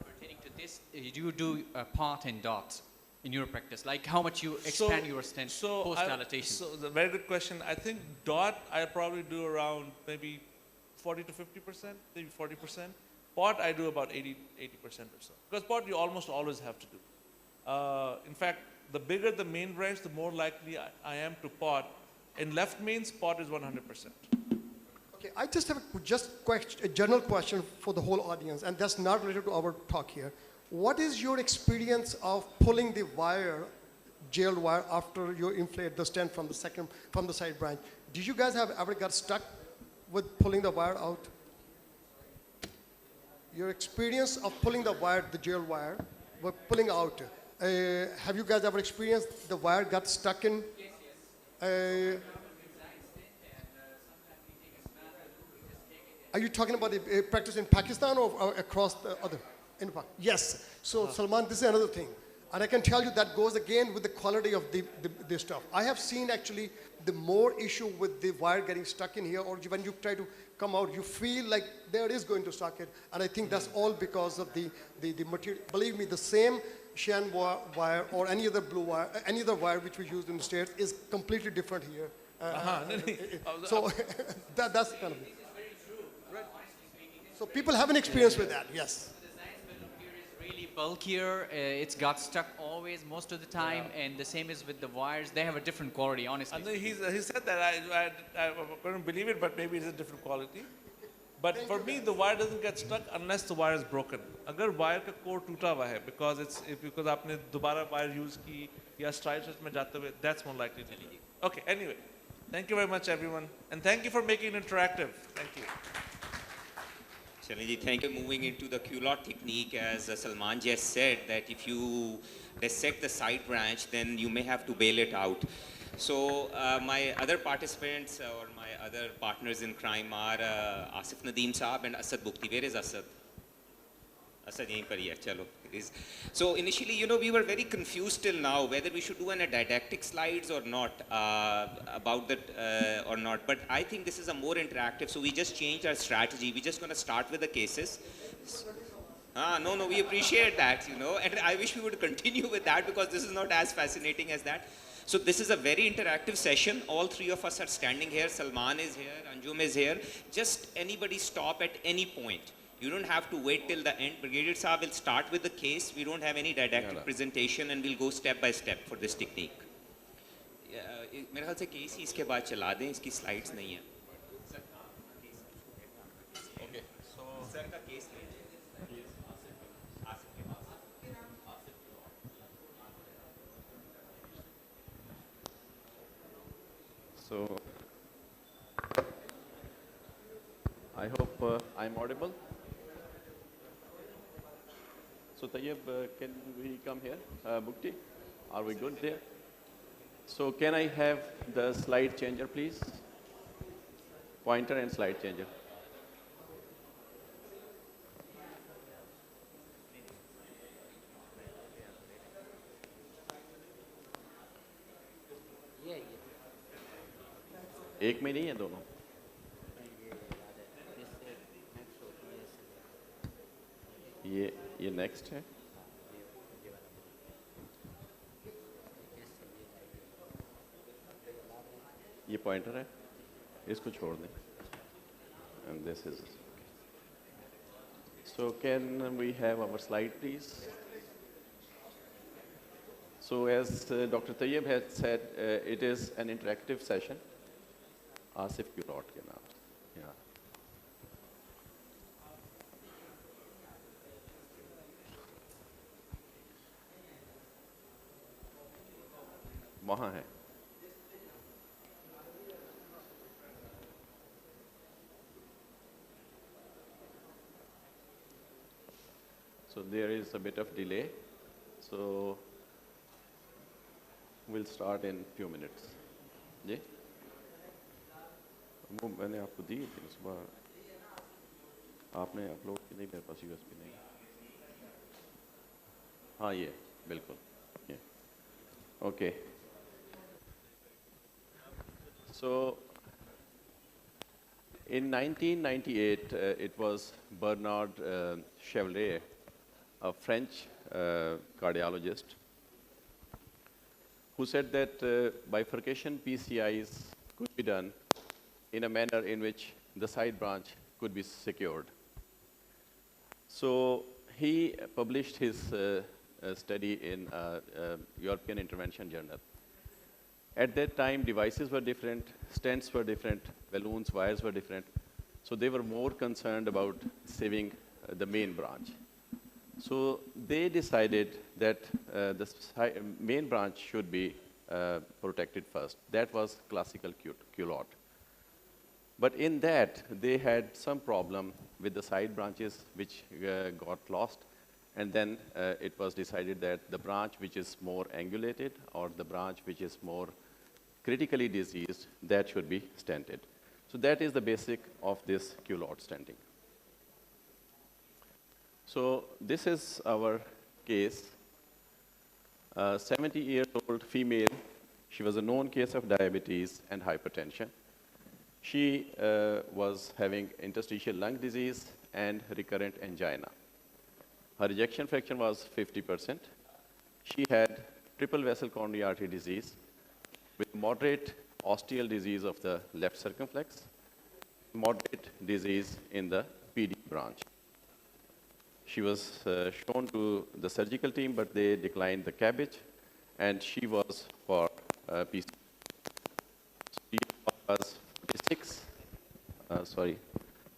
Pertaining to this, do you do pot and dot in your practice? Like how much you expand your stent post-dilatation? So the very good question. I think dot I probably do around maybe 40 to 50%, maybe 40%. Pot I do about 80% or so. Because pot you almost always have to do. In fact, the bigger the main branch, the more likely I am to pot. In left mains, pot is 100%. Okay, I just have a general question for the whole audience, and that's not related to our talk here. What is your experience of pulling the wire, jailed wire, after you inflate the stent from the side branch? Did you guys have ever got stuck with pulling the wire out? Your experience of pulling the wire, the jailed wire, with pulling out. Have you guys ever experienced the wire got stuck in? Are you talking about the practice in Pakistan or across the other? Yes. So Salman, this is another thing. And I can tell you that goes again with the quality of the stuff. I have seen actually the more issue with the wire getting stuck in here, or when you try to come out, you feel like there is going to stuck it. And I think that's all because of the material. Believe me, the same Shan wire or any other blue wire, any other wire which we used in the States is completely different here. So that's kind of it. So people have an experience with that, yes. The design balloon here is really bulkier. It's got stuck always, most of the time, and the same is with the wires. They have a different quality, honestly. And he said that I couldn't believe it, but maybe it's a different quality. But for me, the wire doesn't get stuck unless the wire is broken. अगर wire का core टूटा हुआ है, because आपने दोबारा wire use की या stride switch में जाते हुए, that's more likely to be. Okay, anyway, thank you very much, everyone, and thank you for making it interactive. Thank you. Chalini, thank you. Moving into the culotte technique, as Salman just said, that if you dissect the side branch, then you may have to bail it out. So my other participants or my other partners in crime are Asif Nadeem Saab and Asad Bugti. Where is Asad? Asad yahin par hi hai, chalo. So initially, we were very confused till now whether we should do an didactic slides or not about that or not. But I think this is a more interactive, so we just changed our strategy. We're just going to start with the cases. No, we appreciate that, and I wish we would continue with that because this is not as fascinating as that. So this is a very interactive session. All three of us are standing here. Salman is here, Anjum is here. Just anybody stop at any point. You don't have to wait till the end. Brigadier Saab will start with the case. We don't have any didactic presentation and we'll go step by step for this technique. मेरे ख्याल से case ही इसके बाद चला दें, इसकी slides नहीं है. Okay. So सर का case So I hope I'm audible. So Tayyab, can we come here? Bugti, are we good there? So can I have the slide changer, please? Pointer and slide changer. एक में नहीं है दोनों? ये next है। ये pointer है, इसको छोड़ दें। And this is. So can we have our slide, please? So as Dr. Tayyab had said, it is an interactive session. Asif Culotte के नाम से, yeah. वहाँ है। So there is a bit of delay. So we'll start in few minutes. जी? वो मैंने आपको दी थी सुबह, आपने अपलोड की नहीं, मेरे पास यूएसबी नहीं। हाँ ये बिल्कुल ये okay. So in 1998 it was Bernard Chevalier, a French cardiologist, who said that bifurcation PCIs could be done in a manner in which the side branch could be secured. So he published his study in a European Intervention Journal. At that time, devices were different, stents were different, balloons, wires were different. So they were more concerned about saving the main branch. So they decided that the main branch should be protected first. That was classical culotte. But in that, they had some problem with the side branches which got lost. And then it was decided that the branch which is more angulated or the branch which is more critically diseased, that should be stented. So that is the basic of this culotte stenting. So this is our case. 70-year-old female. She was a known case of diabetes and hypertension. She was having interstitial lung disease and recurrent angina. Her ejection fraction was 50%. She had triple vessel coronary artery disease with moderate osteal disease of the left circumflex, moderate disease in the PD branch. She was shown to the surgical team, but they declined the CABG, and she was for PC.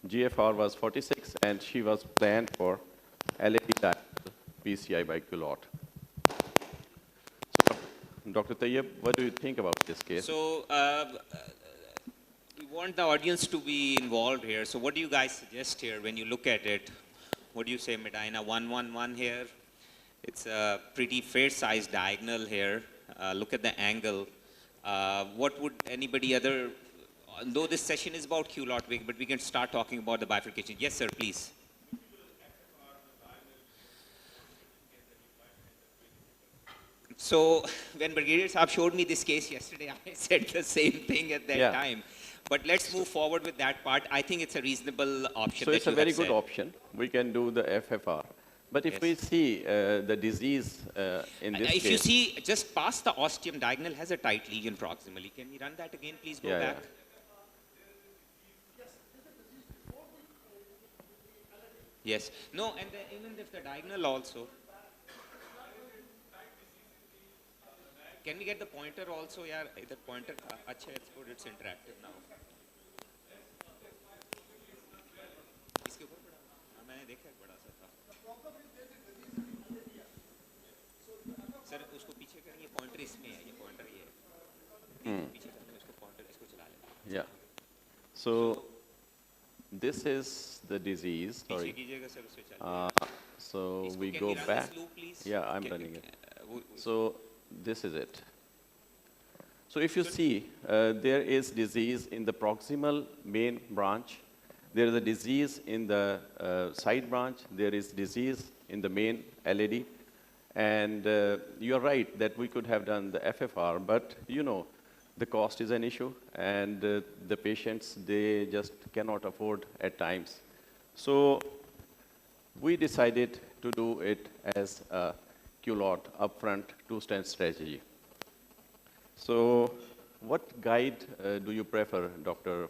GFR was 46, and she was planned for LAD PCI by culotte. So, Dr. Tayyab, what do you think about this case? So, we want the audience to be involved here. So what do you guys suggest here when you look at it? What do you say, Medina? 111 here. It's a pretty fair-sized diagonal here. Look at the angle. What would anybody other, though this session is about culotte, but we can start talking about the bifurcation. Yes, sir, please. So when Brigadier Saab showed me this case yesterday, I said the same thing at that time. But let's move forward with that part. I think it's a reasonable option. So it's a very good option. We can do the FFR. But if we see the disease in this case. If you see, just past the ostium diagonal has a tight lesion proximally. Can we run that again? Please go back. Yes. No, and even if the diagonal also. Can we get the pointer also? Yeah, the pointer. Achha, it's good. It's interactive now. इसके ऊपर बड़ा, मैंने देखा एक बड़ा सा था. Sir उसको पीछे करेंगे. पॉइंटर इसमें है. ये पॉइंटर ये है. पीछे करने उसको पॉइंटर इसको चला लेना. Yeah. So this is the disease. Sorry. So we go back. Yeah, I'm running it. So this is it. So if you see, there is disease in the proximal main branch, there is a disease in the side branch, there is disease in the main LED, and you're right that we could have done the FFR, but you know, the cost is an issue, and the patients, they just cannot afford at times. So we decided to do it as a culotte upfront two-stent strategy. So what guide do you prefer, Dr.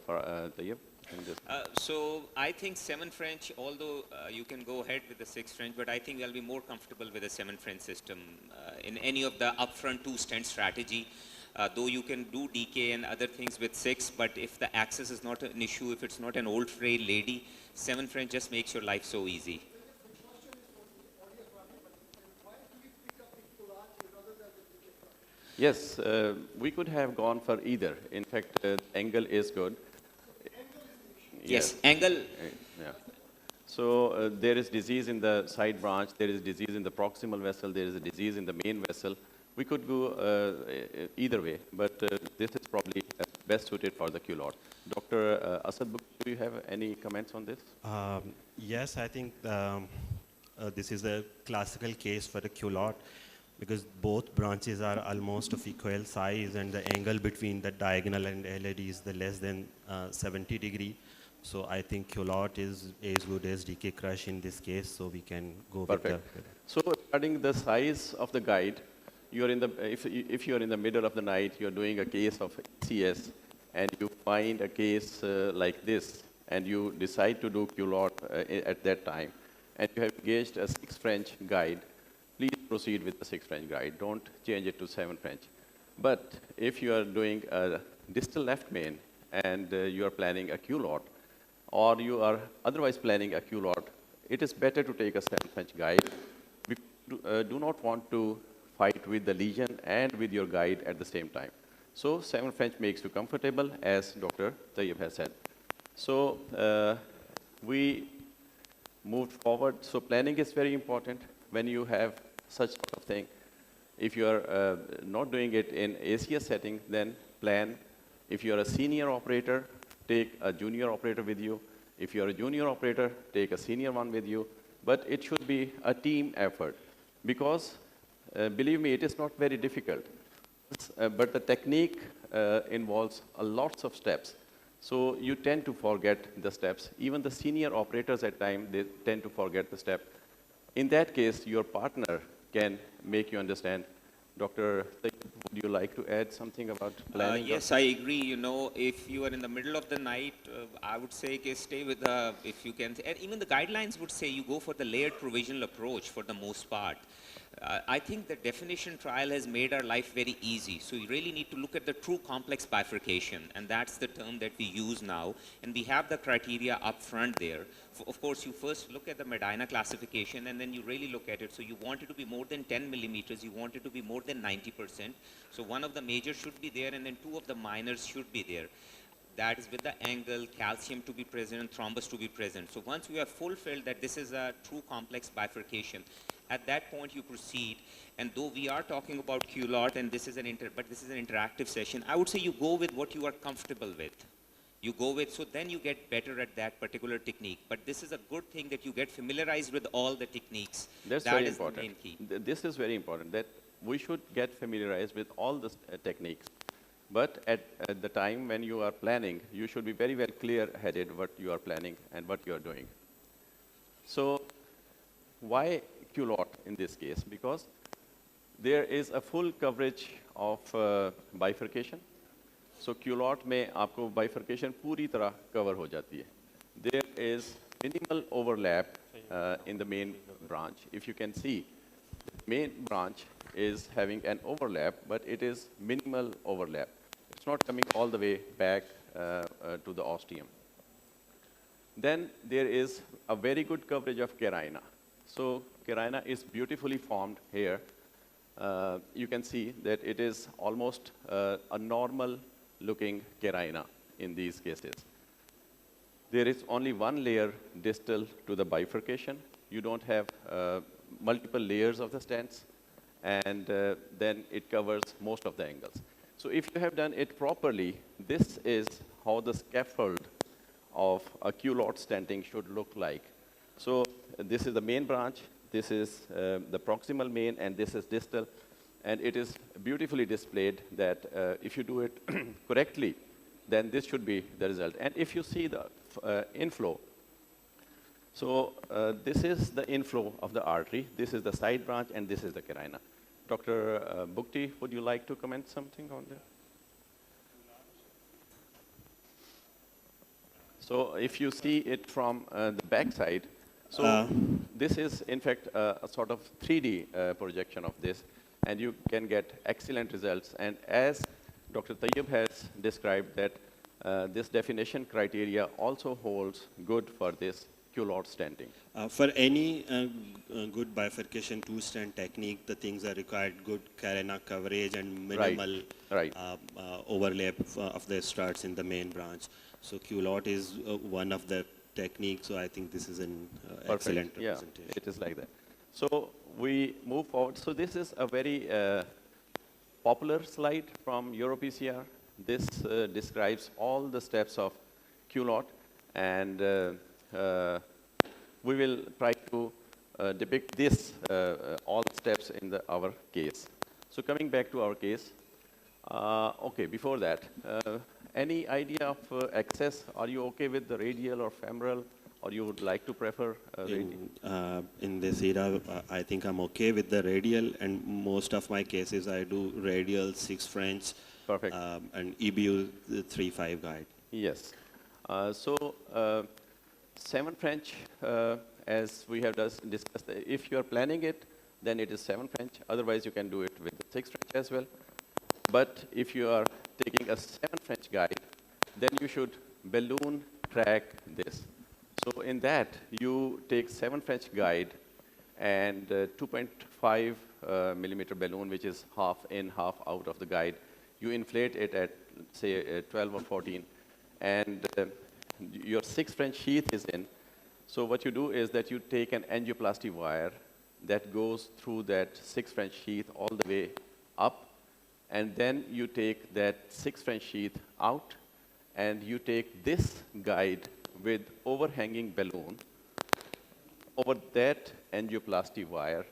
Tayyab? So I think 7 French, although you can go ahead with the 6 French, but I think I'll be more comfortable with the 7 French system in any of the upfront two-stent strategy. Though you can do DK and other things with 6, but if the access is not an issue, if it's not an old frail lady, 7 French just makes your life so easy. Yes, we could have gone for either. In fact, angle is good. Yes, angle. Yeah. So there is disease in the side branch, there is disease in the proximal vessel, there is a disease in the main vessel. We could go either way, but this is probably best suited for the culotte. Dr. Asad Bugti, do you have any comments on this? Yes, I think this is a classical case for the culotte because both branches are almost of equal size and the angle between the diagonal and LED is the less than 70 degree. So I think culotte is as good as DK crush in this case, so we can go Perfect. with the... So regarding the size of the guide, you're in the, if you're in the middle of the night, you're doing a case of CS, and you find a case like this, and you decide to do culotte at that time, and you have engaged a 6 French guide, please proceed with the 6 French guide. Don't change it to 7 French. But if you are doing a distal left main, and you are planning a culotte, or you are otherwise planning a culotte, it is better to take a 7 French guide. We do not want to fight with the lesion and with your guide at the same time. So 7 French makes you comfortable, as Dr. Tayyab has said. So we moved forward. So planning is very important when you have such sort of thing. If you are not doing it in ACS setting, then plan. If you are a senior operator, take a junior operator with you. If you are a junior operator, take a senior one with you. But it should be a team effort because believe me, it is not very difficult. But the technique involves lots of steps. So you tend to forget the steps. Even the senior operators at times, they tend to forget the step. In that case, your partner can make you understand. Dr. Would you like to add something about planning? Yes, I agree. You know, if you are in the middle of the night, I would say stay with the, if you can, and even the guidelines would say you go for the layered provisional approach for the most part. I think the definition trial has made our life very easy. So you really need to look at the true complex bifurcation, and that's the term that we use now. And we have the criteria up front there. Of course, you first look at the Medina classification, and then you really look at it. So you want it to be more than 10 millimeters. You want it to be more than 90%. So one of the majors should be there, and then 2 of the minors should be there. That is with the angle, calcium to be present, and thrombus to be present. So once we have fulfilled that this is a true complex bifurcation, at that point you proceed. And though we are talking about culotte, and this is an interactive session, I would say you go with what you are comfortable with. You go with, so then you get better at that particular technique. But this is a good thing that you get familiarized with all the techniques. That's that very is important. The main key. This is very important, that we should get familiarized with all the techniques. But at the time when you are planning, you should be very, very clear-headed what you are planning and what you are doing. So why culotte in this case? Because there is a full coverage of bifurcation. So culotte में आपको bifurcation पूरी तरह cover हो जाती है. There is minimal overlap in the main branch. If you can see, the main branch is having an overlap, but it is minimal overlap. It's not coming all the way back to the ostium. Then there is a very good coverage of carina. So carina is beautifully formed here. You can see that it is almost a normal looking carina in these cases. There is only one layer distal to the bifurcation. You don't have multiple layers of the stents, and then it covers most of the angles. So if you have done it properly, this is how the scaffold of a culotte stenting should look like. So this is the main branch, this is the proximal main, and this is distal. And it is beautifully displayed that if you do it correctly, then this should be the result. And if you see the inflow, so this is the inflow of the artery, this is the side branch, and this is the carina. Dr. Bugti, would you like to comment something on that? So if you see it from the back side, so this is in fact a sort of 3D projection of this, and you can get excellent results. And as Dr. Tayyab has described that this definition criteria also holds good for this culotte stenting. For any good bifurcation two-stent technique, the things are required: good carina coverage and minimal overlap of the struts in the main branch. So culotte is one of the techniques, so I think this is an excellent representation. Yeah, it is like that. So we move forward. So this is a very popular slide from EuroPCR. This describes all the steps of culotte, and we will try to depict this, all steps in our case. So coming back to our case, okay, before that, any idea of access? Are you okay with the radial or femoral, or you would like to prefer radial? In this era, I think I'm okay with the radial, and most of my cases I do radial 6 French. Perfect. And EBU 3-5 guide. Yes. So 7 French, as we have discussed, if you are planning it, then it is 7 French. Otherwise, you can do it with 6 French as well. But if you are taking a 7 French guide, then you should balloon track this. So in that, you take 7 French guide and 2.5 millimeter balloon, which is half in, half out of the guide. You inflate it at, say, 12 or 14, and your 6 French sheath is in. So what you do is that you take an angioplasty wire that goes through that 6 French sheath all the way up, and then you take that 6 French sheath out, and you take this guide with overhanging balloon over that angioplasty wire,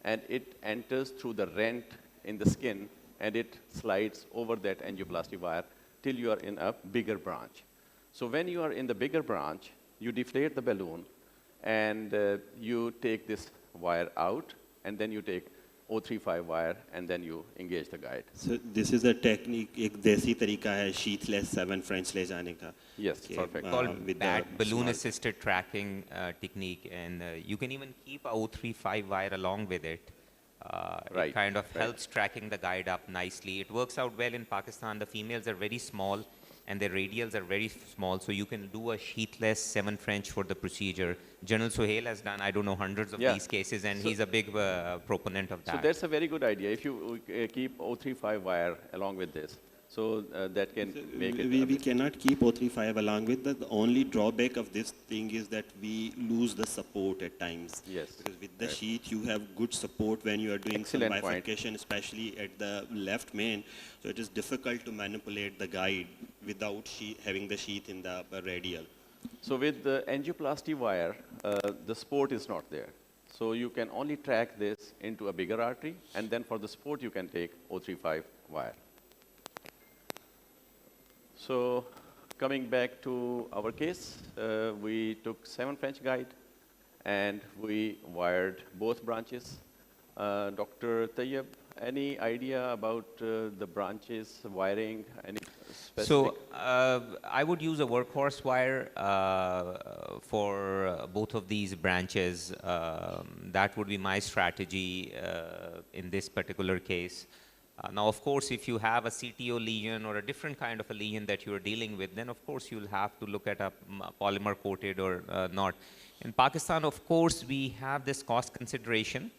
and it enters through the rent in the skin, and it slides over that angioplasty wire till you are in a bigger branch. So when you are in the bigger branch, you deflate the balloon, and you take this wire out, and then you take 035 wire, and then you engage the guide. So this is a technique, एक देसी तरीका है sheathless 7 French ले जाने का. Yes, perfect. Called that balloon-assisted tracking technique, and you can even keep a 035 wire along with it. It kind of helps tracking the guide up nicely. It works out well in Pakistan. The females are very small, and their radials are very small, so you can do a sheathless 7 French for the procedure. General Sohail has done, I don't know, hundreds of these cases, and he's a big proponent of that. So that's a very good idea. If you keep 035 wire along with this, so that can make it. We cannot keep 035 along with that. The only drawback of this thing is that we lose the support at times. Yes. Because with the sheath, you have good support when you are doing some bifurcation, especially at the left main. So it is difficult to manipulate the guide without having the sheath in the radial. So with the angioplasty wire, the support is not there. So you can only track this into a bigger artery, and then for the support, you can take 035 wire. So coming back to our case, we took 7 French guide, and we wired both branches. Dr. Tayyab, any idea about the branches, wiring, any specific? So I would use a workhorse wire for both of these branches. That would be my strategy in this particular case. Now, of course, if you have a CTO lesion or a different kind of a lesion that you're dealing with, then of course you'll have to look at a polymer coated or not. In Pakistan, of course, we have this cost consideration.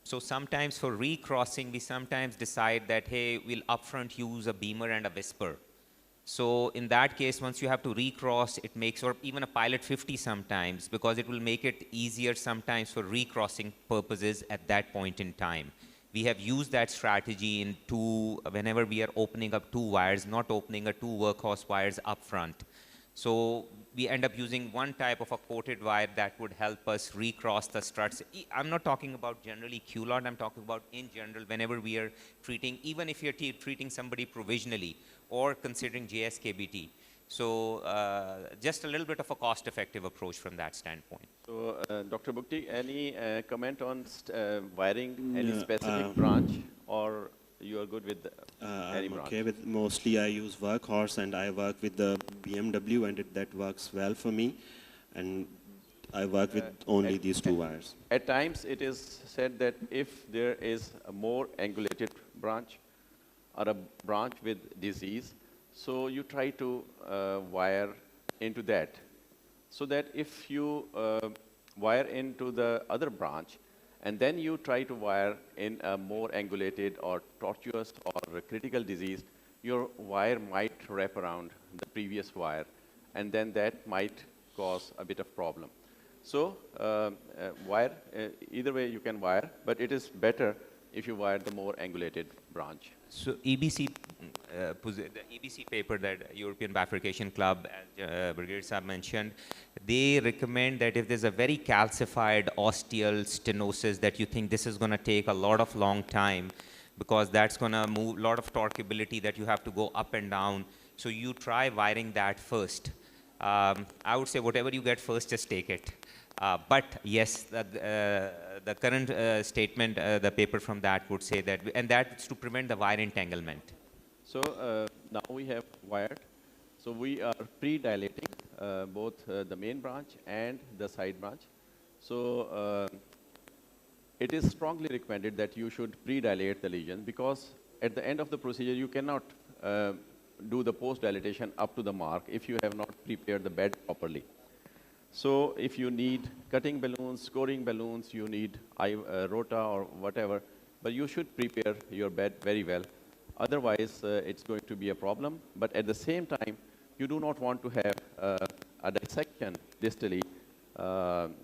So sometimes for recrossing, we sometimes decide that, hey, we'll upfront use a beamer and a whisper. So in that case, once you have to recross, it makes, or even a pilot 50 sometimes, because it will make it easier sometimes for recrossing purposes at that point in time. We have used that strategy in whenever we are opening up 2 wires, not opening a 2 workhorse wires up front. So we end up using one type of a coated wire that would help us recross the struts. I'm not talking about generally culotte, I'm talking about in general whenever we are treating, even if you're treating somebody provisionally or considering JSKBT. So just a little bit of a cost-effective approach from that standpoint. So Dr. Bugti, any comment on wiring any specific branch, or you are good with any I'm branch? okay with, mostly I use workhorse and I work with the BMW and that works well for me, and I work with only these 2 wires. At times it is said that if there is a more angulated branch or a branch with disease, so you try to wire into that, so that if you wire into the other branch and then you try to wire in a more angulated or tortuous or critical disease, your wire might wrap around the previous wire, and then that might cause a bit of problem. So wire, either way you can wire, but it is better if you wire the more angulated branch. So EBC, the EBC paper that European Bifurcation Club, as Brigadier Saab mentioned, they recommend that if there's a very calcified osteal stenosis that you think this is going to take a lot of long time, because that's going to move a lot of torqueability that you have to go up and down. So you try wiring that first. I would say whatever you get first, just take it. But yes, the current statement, the paper from that would say that, and that's to prevent the wire entanglement. So now we have wired. So we are pre-dilating both the main branch and the side branch. So it is strongly recommended that you should pre-dilate the lesion, because at the end of the procedure you cannot do the post-dilatation up to the mark if you have not prepared the bed properly. So if you need cutting balloons, scoring balloons, you need rota or whatever, but you should prepare your bed very well. Otherwise, it's going to be a problem. But at the same time, you do not want to have a dissection distally. Am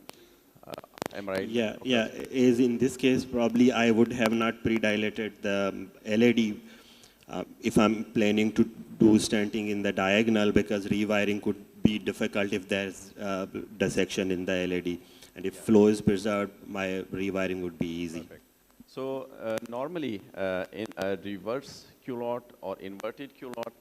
I right? Yeah, yeah. Is in this case, probably I would have not pre-dilated the LAD if I'm planning to do stenting in the diagonal, because rewiring could be difficult if there's dissection in the LAD. And if flow is preserved, my rewiring would be easy. Perfect. So normally in a reverse culotte or inverted culotte,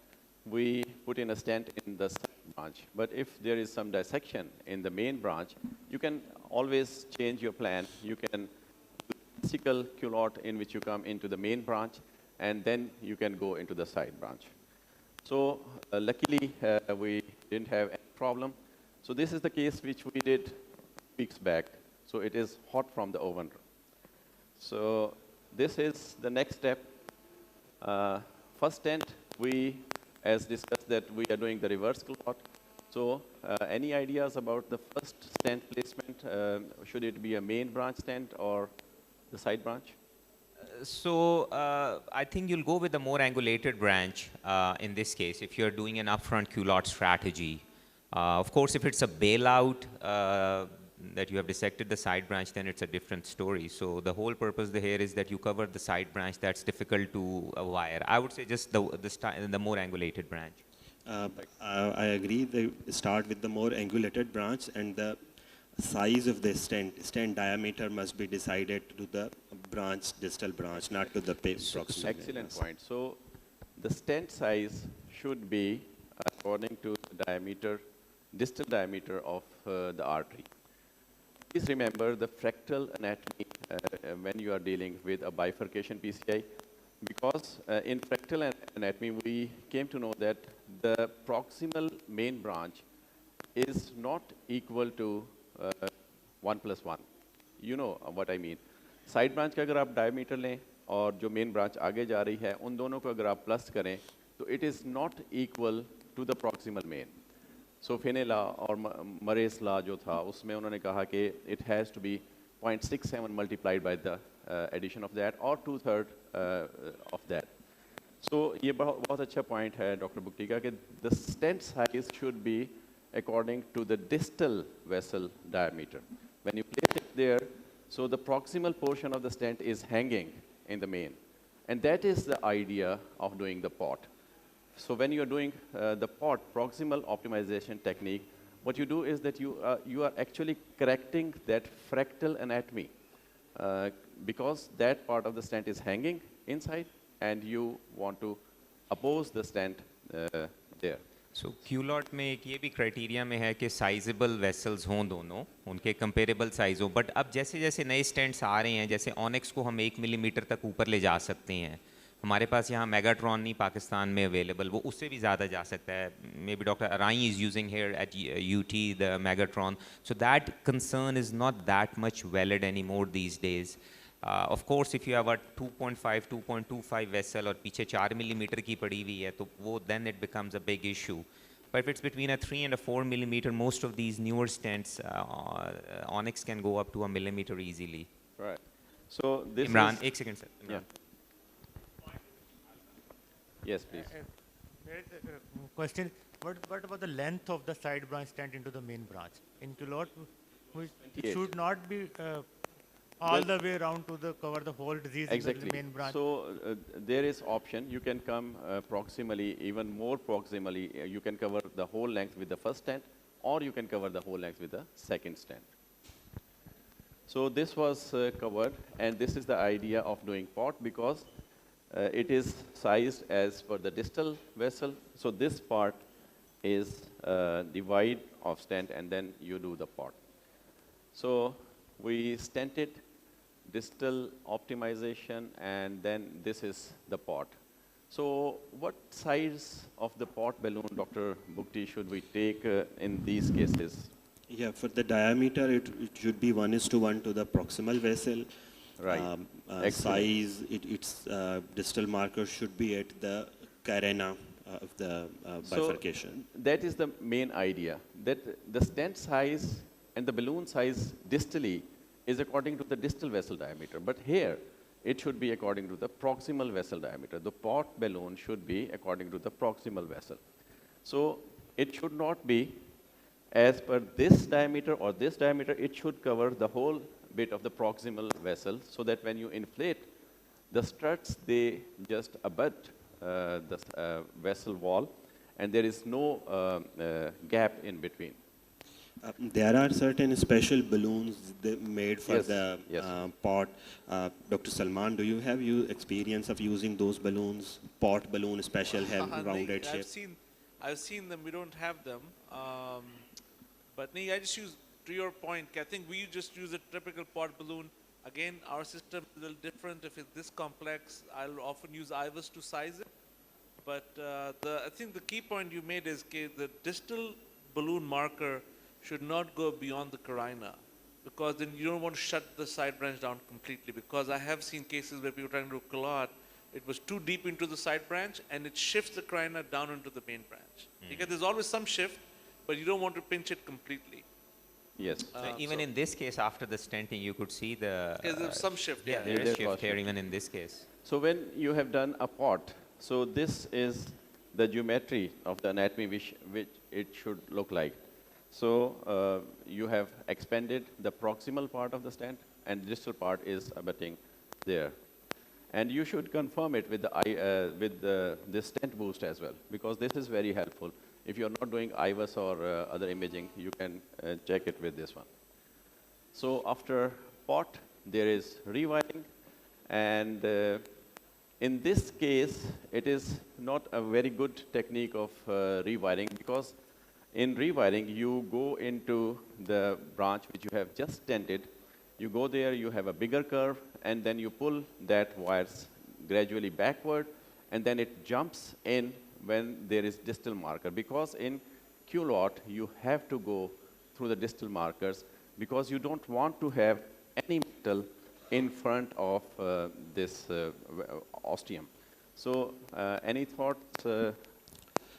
we put in a stent in the side branch. But if there is some dissection in the main branch, you can always change your plan. You can do a classical culotte in which you come into the main branch, and then you can go into the side branch. So luckily, we didn't have any problem. So this is the case which we did weeks back. So it is hot from the oven. So this is the next step. First stent, we, as discussed, that we are doing the reverse culotte. So any ideas about the first stent placement? Should it be a main branch stent or the side branch? So I think you'll go with the more angulated branch in this case if you're doing an upfront culotte strategy. Of course, if it's a bailout that you have dissected the side branch, then it's a different story. So the whole purpose here is that you cover the side branch that's difficult to wire. I would say just the more angulated branch. I agree. They start with the more angulated branch, and the size of the stent diameter must be decided to the branch, distal branch, not to the proximal. Excellent point. So the stent size should be according to the diameter, distal diameter of the artery. Please remember the fractal anatomy when you are dealing with a bifurcation PCI, because in fractal anatomy we came to know that the proximal main branch is not equal to 1 plus 1. You know what I mean. Side branch का अगर आप diameter लें और जो main branch आगे जा रही है उन दोनों को अगर आप प्लस करें तो it is not equal to the proximal mean. So फिनेला और मरेस ला जो था उसमें उन्होंने कहा कि it has to be 0.67 multiplied by the addition of that और 2/3 ऑफ दैट. सो ये बहुत अच्छा पॉइंट है डॉक्टर बुक्टी का कि the stent size should be according to the distal vessel diameter. When you place it there, so the proximal portion of the stent is hanging in the main. And that is the idea of doing the pot. So when you're doing the pot proximal optimization technique, what you do is that you are actually correcting that fractal anatomy because that part of the stent is hanging inside and you want to oppose the stent there. So culotte में एक ये भी criteria में है कि sizeable vessels हों दोनों, उनके कंपेरेबल साइज हो, बट अब जैसे जैसे नए स्टेंट्स आ रहे हैं, जैसे ऑनिक्स को हम 1 मिलीमीटर तक ऊपर ले जा सकते हैं, हमारे पास यहाँ मेगाट्रॉन नहीं पाकिस्तान में अवेलेबल, वो उससे भी ज़्यादा जा सकता है. Maybe doctor Arai is using here at UT the Megatron, so that concern is not that much valid any more these days. Of course, if you have a 2.5, 2.25 vessel और पीछे 4 millimetre की पड़ी हुई है, तो वो then it becomes a big issue. But if it's between a 3 and a 4 millimeter, most of these newer stents, Onyx can go up to a millimeter easily. Right. So this Imran, is... एक second, sir. Imran. Yeah. Yes, please. There is a question, what about the length of the side branch stent into the main branch? In culotte, it should not be all the way around to cover the whole disease in the main branch. So there is option. You can come proximally, even more proximally. You can cover the whole length with the first stent, or you can cover the whole length with the second stent. So this was covered, and this is the idea of doing pot because it is sized as per the distal vessel. So this part is divide of stent, and then you do the pot. So we stented distal optimization, and then this is the pot. So what size of the pot balloon, Dr. Bugti, should we take in these cases? Yeah, for the diameter, it should be 1:1 to the proximal vessel. Right. Size, its distal marker should be at the carena of the bifurcation. So that is the main idea, that the stent size and the balloon size distally is according to the distal vessel diameter. But here, it should be according to the proximal vessel diameter. The pot balloon should be according to the proximal vessel. So it should not be as per this diameter or this diameter. It should cover the whole bit of the proximal vessel so that when you inflate, the struts, they just abut the vessel wall, and there is no gap in between. There are certain special balloons made for the pot. Dr. Salman, do you have experience of using those balloons? Pot balloon, special, have rounded shape? I've seen them. We don't have them. But I just use, to your point, I think we just use a typical pot balloon. Again, our system is a little different. If it's this complex, I'll often use IVUS to size it. But I think the key point you made is the distal balloon marker should not go beyond the carina, because then you don't want to shut the side branch down completely, because I have seen cases where people trying to do culotte, it was too deep into the side branch and it shifts the carina down into the main branch. Because there's always some shift, but you don't want to pinch it completely. Yes. Even in this case, after the stenting, you could see the... there's some shift. Yeah, there is shift here even in this case. So when you have done a pot, so this is the geometry of the anatomy which it should look like. So you have expanded the proximal part of the stent, and the distal part is abutting there. And you should confirm it with the stent boost as well, because this is very helpful. If you're not doing IVUS or other imaging, you can check it with this one. So after pot, there is rewiring, and in this case, it is not a very good technique of rewiring, because in rewiring, you go into the branch which you have just stented. You go there, you have a bigger curve, and then you pull that wires gradually backward, and then it jumps in when there is distal marker. Because in culotte, you have to go through the distal markers, because you don't want to have any metal in front of this ostium. So any thoughts?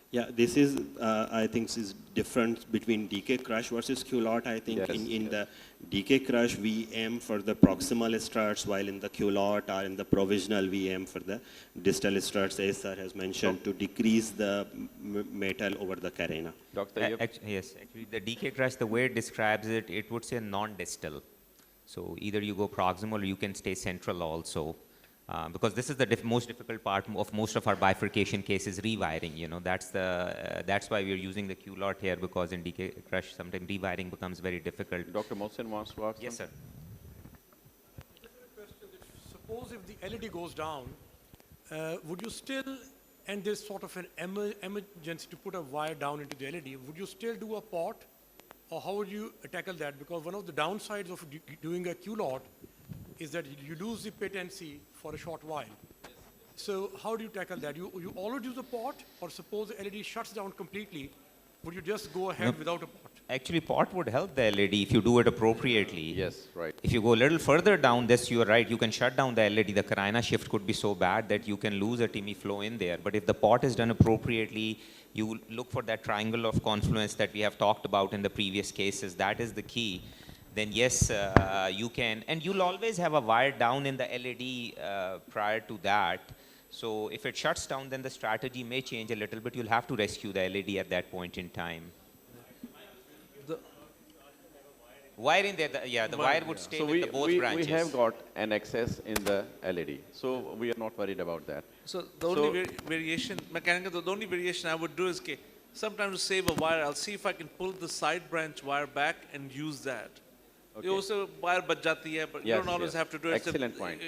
Yeah, this is, I think, is difference between decay crush versus culotte. I think in the decay crush, we aim for the proximal struts, while in the culotte or in the provisional, we aim for the distal struts, as sir has mentioned, to decrease the metal over the carina. Dr. Yes, actually, the decay crush, the way it describes it, it would say non-distal. So either you go proximal or you can stay central also. Because this is the most difficult part of most of our bifurcation cases, rewiring. You know, that's why we're using the culotte here, because in decay crush sometimes rewiring becomes very difficult. Dr. Mohsen wants to ask. Yes, sir. Suppose if the LED goes down, would you still, and there's sort of an emergency to put a wire down into the LED, would you still do a pot, or how would you tackle that? Because one of the downsides of doing a culotte is that you lose the patency for a short while. So how do you tackle that? You always use a pot, or suppose the LED shuts down completely, would you just go ahead without a pot? Actually, pot would help the LED if you do it appropriately. Yes, right. If you go a little further down this, you are right, you can shut down the LED. The carina shift could be so bad that you can lose a TIMI flow in there. But if the pot is done appropriately, you look for that triangle of confluence that we have talked about in the previous cases. That is the key. Then yes, you can. And you'll always have a wire down in the LED prior to that. So if it shuts down, then the strategy may change a little bit. You'll have to rescue the LED at that point in time. Wire in there, the wire would stay with the both branches. We have got an excess in the LED, so we are not worried about that. So the only variation, mechanical, the only variation I would do is, sometimes to save a wire, I'll see if I can pull the side branch wire back and use that. Okay. You also wire baj jati hai, but you don't always have to do it. Excellent point.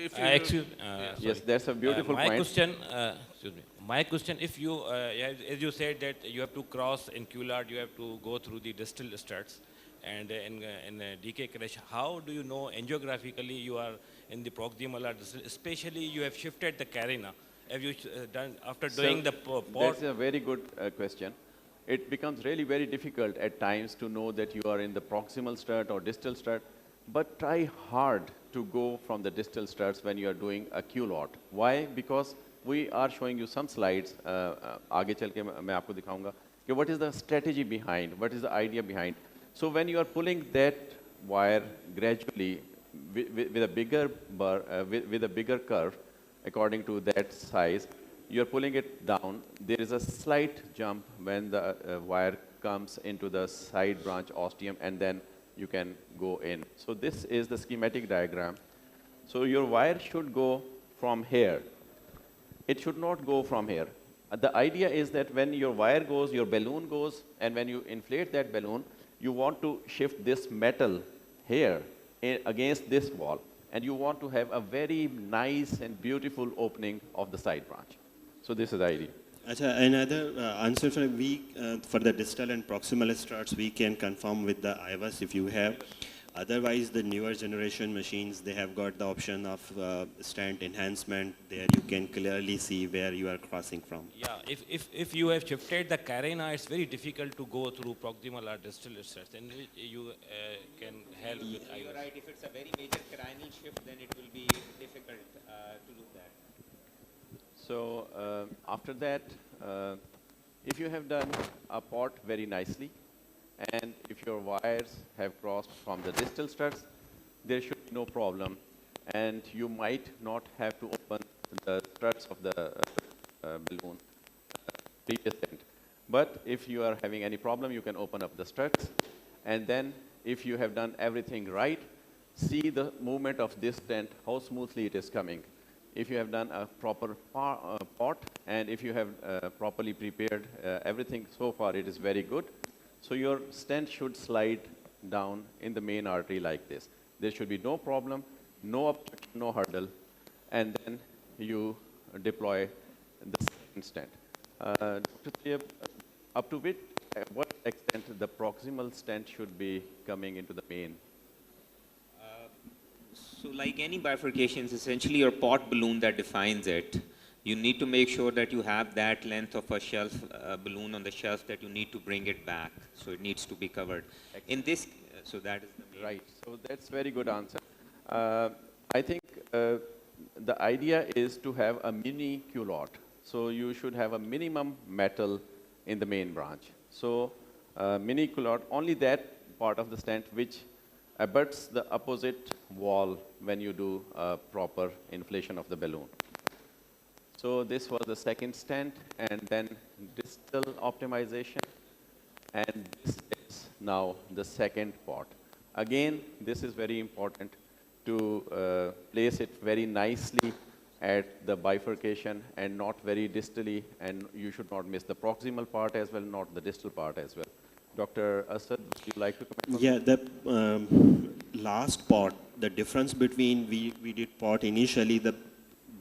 Yes, that's a beautiful point. Excuse me. My question, if you, as you said that you have to cross in culotte, you have to go through the distal struts. And in decay crash, how do you know angiographically you are in the proximal or distal, especially you have shifted the carina? Have you done, after doing the pot? That's a very good question. It becomes really very difficult at times to know that you are in the proximal strut or distal strut, but try hard to go from the distal struts when you are doing a culotte. Why? Because we are showing you some slides, आगे चल के मैं आपको दिखाऊंगा, कि what is the strategy behind, what is the idea behind. So when you are pulling that wire gradually with a bigger with a bigger curve, according to that size, you are pulling it down. There is a slight jump when the wire comes into the side branch ostium, and then you can go in. So this is the schematic diagram. So your wire should go from here. It should not go from here. The idea is that when your wire goes, your balloon goes, and when you inflate that balloon, you want to shift this metal here against this wall, and you want to have a very nice and beautiful opening of the side branch. So this is the idea. Another answer for the distal and proximal struts, we can confirm with the IVAS if you have. Otherwise, the newer generation machines, they have got the option of stand enhancement. There you can clearly see where you are crossing from. Yeah, if you have shifted the carina, it's very difficult to go through proximal or distal struts, and you can help with IVAS. You're right, if it's a very major carinal shift, then it will be difficult to do that. So after that, if you have done a pot very nicely, and if your wires have crossed from the distal struts, there should be no problem, and you might not have to open the struts of the balloon previous end. But if you are having any problem, you can open up the struts, and then if you have done everything right, see the movement of this stent, how smoothly it is coming. If you have done a proper pot, and if you have properly prepared everything so far, it is very good. So your stent should slide down in the main artery like this. There should be no problem, no obstruction, no hurdle, and then you deploy the second stent. Dr. Tayyab, up to what extent the proximal stent should be coming into the main? So like any bifurcations, essentially your pot balloon that defines it. You need to make sure that you have that length of a shelf balloon on the shelf that you need to bring it back. So it needs to be covered. In this, so that is the main. Right. So that's very good answer. I think the idea is to have a mini culotte. So you should have a minimum metal in the main branch. So mini culotte, only that part of the stent which abuts the opposite wall when you do a proper inflation of the balloon. So this was the second stent, and then distal optimization, and this is now the second pot. Again, this is very important to place it very nicely at the bifurcation and not very distally, and you should not miss the proximal part as well, not the distal part as well. Dr. Asad, would you like to comment? Yeah, the last pot, the difference between we did pot initially, the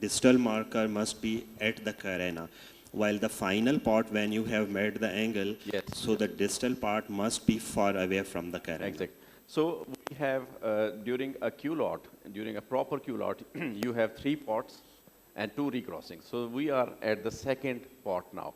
distal marker must be at the carena, while the final pot, when you have made the angle, yes, so the distal part must be far away from the carena. Exactly. So we have, during a culotte, during a proper culotte, you have 3 pots and 2 recrossings. So we are at the second pot now.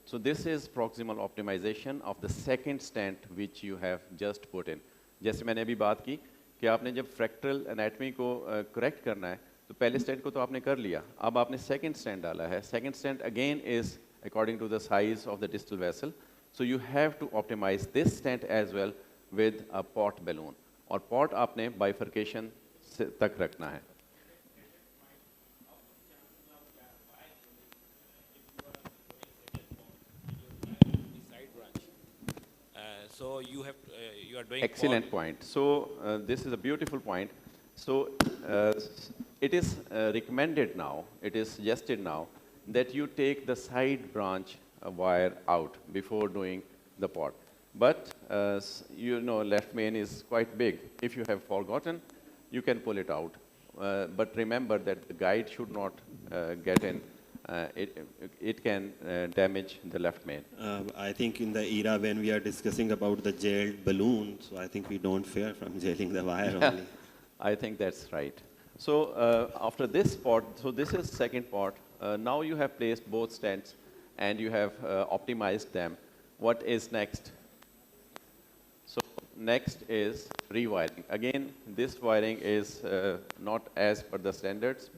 So this is proximal optimization of the second stent which you have just put in. जैसे मैंने अभी बात की कि आपने जब fractal anatomy को correct करना है तो पहले स्टेंट को तो आपने कर लिया, अब आपने सेकंड स्टेंट डाला है. Second stent again is according to the size of the distal vessel. So you have to optimise this stent as well with a POT balloon, और पॉट आपने बाइफर्केशन तक रखना है. So you have you are doing Excellent point. So this is a beautiful point. So it is recommended now, it is suggested now that you take the side branch wire out before doing the pot. But you know, left main is quite big. If you have forgotten, you can pull it out. But remember that the guide should not get in. It can damage the left main. I think in the era when we are discussing about the jailed balloon, so I think we don't fear from jailing the wire only. I think that's right. So after this pot, so this is second pot. Now you have placed both stents and you have optimized them. What is next? So next is rewiring. Again, this wiring is not as per the standards,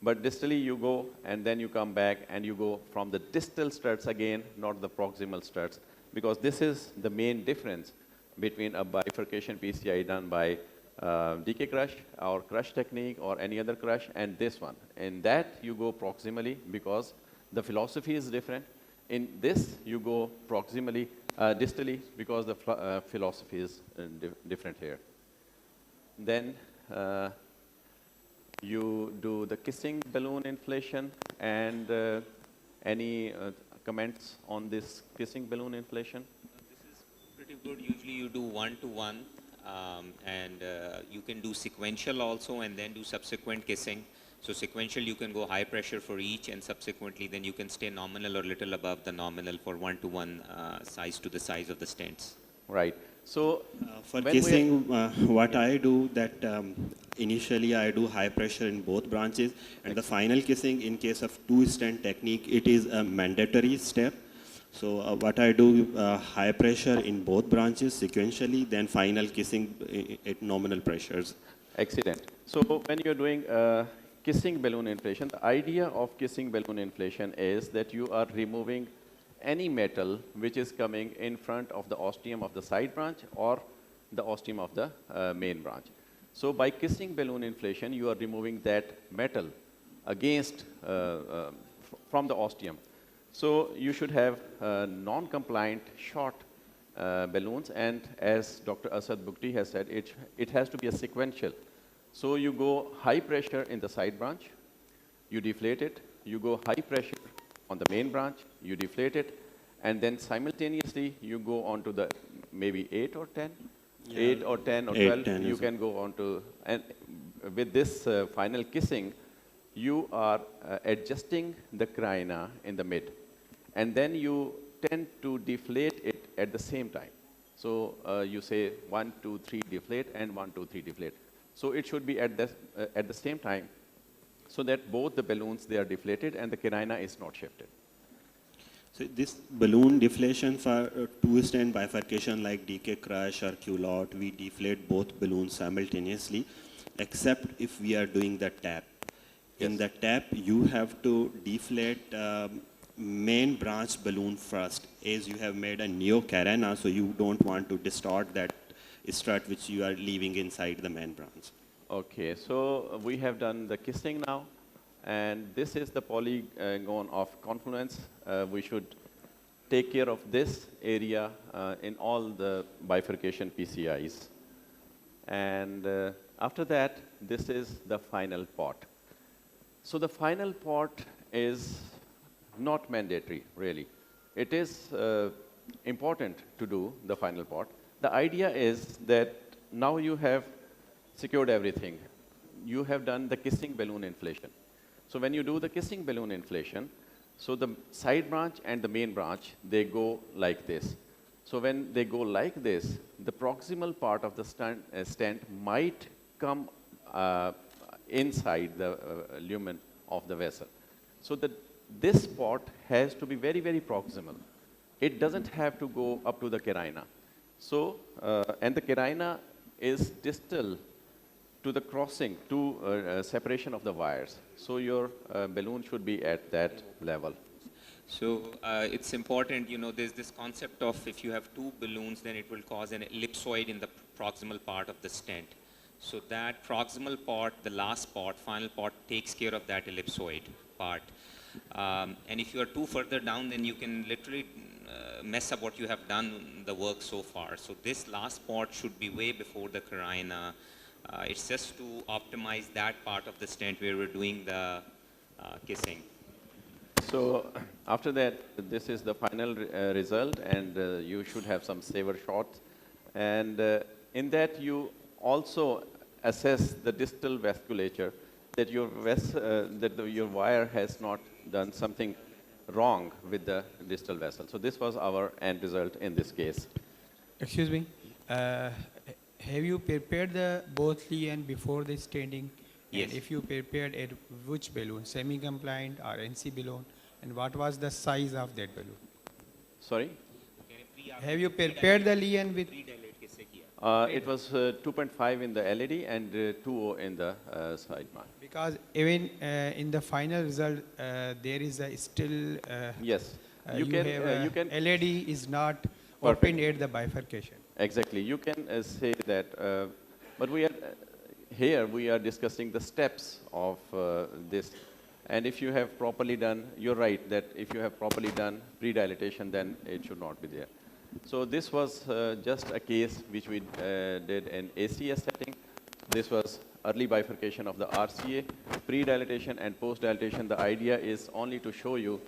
but distally you go and then you come back and you go from the distal struts again, not the proximal struts, because this is the main difference between a bifurcation PCI done by DK crush or crush technique or any other crush and this one. In that you go proximally because the philosophy is different. In this you go proximally, distally because the philosophy is different here. Then you do the kissing balloon inflation, and any comments on this kissing balloon inflation? This is pretty good. Usually you do 1-to-1 and you can do sequential also and then do subsequent kissing. So sequential you can go high pressure for each, and subsequently then you can stay nominal or little above the nominal for 1-to-1 size to the size of the stents. Right. So for kissing, what I do that initially I do high pressure in both branches, and the final kissing in case of 2-stent technique, it is a mandatory step. So what I do, high pressure in both branches sequentially, then final kissing at nominal pressures. Excellent. So when you're doing kissing balloon inflation, the idea of kissing balloon inflation is that you are removing any metal which is coming in front of the ostium of the side branch or the ostium of the main branch. So by kissing balloon inflation, you are removing that metal against from the ostium. So you should have non-compliant short balloons, and as Dr. Asad Bugti has said, it has to be a sequential. So you go high pressure in the side branch, you deflate it, you go high pressure on the main branch, you deflate it, and then simultaneously you go on to the maybe 8 or 10, yeah. 8 or 10 or 12, 10 you can go on to, and with this final kissing, you are adjusting the carina in the mid, and then you tend to deflate it at the same time. So you say 1, 2, 3 deflate and 1, 2, 3 deflate. So it should be at the same time, so that both the balloons, they are deflated and the carina is not shifted. So this balloon deflation for 2-stent bifurcation like DK crush or culotte, we deflate both balloons simultaneously, except if we are doing the tap. Yes. In the tap, you have to deflate main branch balloon first, as you have made a neo carina, so you don't want to distort that strut which you are leaving inside the main branch. Okay, so we have done the kissing now, and this is the polygon of confluence. We should take care of this area in all the bifurcation PCIs. And after that, this is the final pot. So the final port is not mandatory, really. It is important to do the final port. The idea is that now you have secured everything. You have done the kissing balloon inflation. So when you do the kissing balloon inflation, so the side branch and the main branch, they go like this. So when they go like this, the proximal part of the stent might come inside the lumen of the vessel. So this port has to be very, very proximal. It doesn't have to go up to the carina. So, and the carina is distal to the crossing, to separation of the wires. So your balloon should be at that level. So it's important, you know, there's this concept of if you have two balloons, then it will cause an ellipsoid in the proximal part of the stent. So that proximal part, the last part, final part, takes care of that ellipsoid part. And if you are too further down, then you can literally mess up what you have done, the work so far. So this last part should be way before the carina. It's just to optimize that part of the stent where we're doing the kissing. So after that, this is the final result, and you should have some saver shots. And in that, you also assess the distal vasculature, that your wire has not done something wrong with the distal vessel. So this was our end result in this case. Excuse me. Have you prepared the both lean before the standing? Yes. And if you prepared it, which balloon, semi-compliant or NC balloon, and what was the size of that balloon? Sorry? Have you prepared the lean with? It was 2.5 in the LED and 2.0 in the side mount. Because even in the final result, there is a still. Yes. You can. LED is not Perfect. open at the bifurcation. Exactly. You can say that, but here we are discussing the steps of this. And if you have properly done, you're right that if you have properly done pre-dilatation, then it should not be there. So this was just a case which we did in ACS setting. This was early bifurcation of the RCA, pre-dilatation and post-dilatation. The idea is only to show you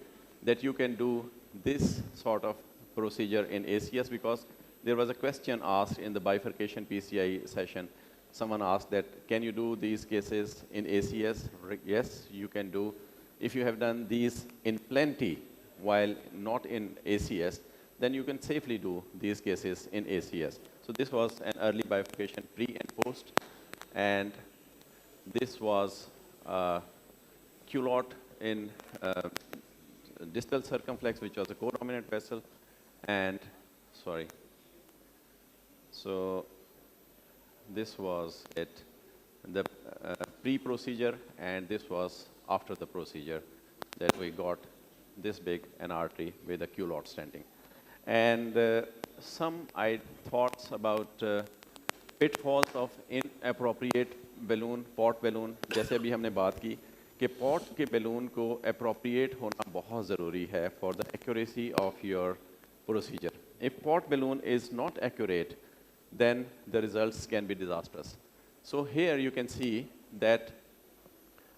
that you can do this sort of procedure in ACS, because there was a question asked in the bifurcation PCI session. Someone asked that, can you do these cases in ACS? Yes, you can do. If you have done these in plenty while not in ACS, then you can safely do these cases in ACS. So this was an early bifurcation pre and post. And this was culotte in distal circumflex, which was a codominant vessel. And, sorry. So this was it, the pre-procedure, and this was after the procedure that we got this big an artery with a culotte stenting. And some thoughts about pitfalls of inappropriate balloon, port balloon. जैसे अभी हमने बात की कि port के balloon को appropriate होना बहुत ज़रूरी है for the accuracy of your procedure. If port balloon is not accurate, then the results can be disastrous. So here you can see that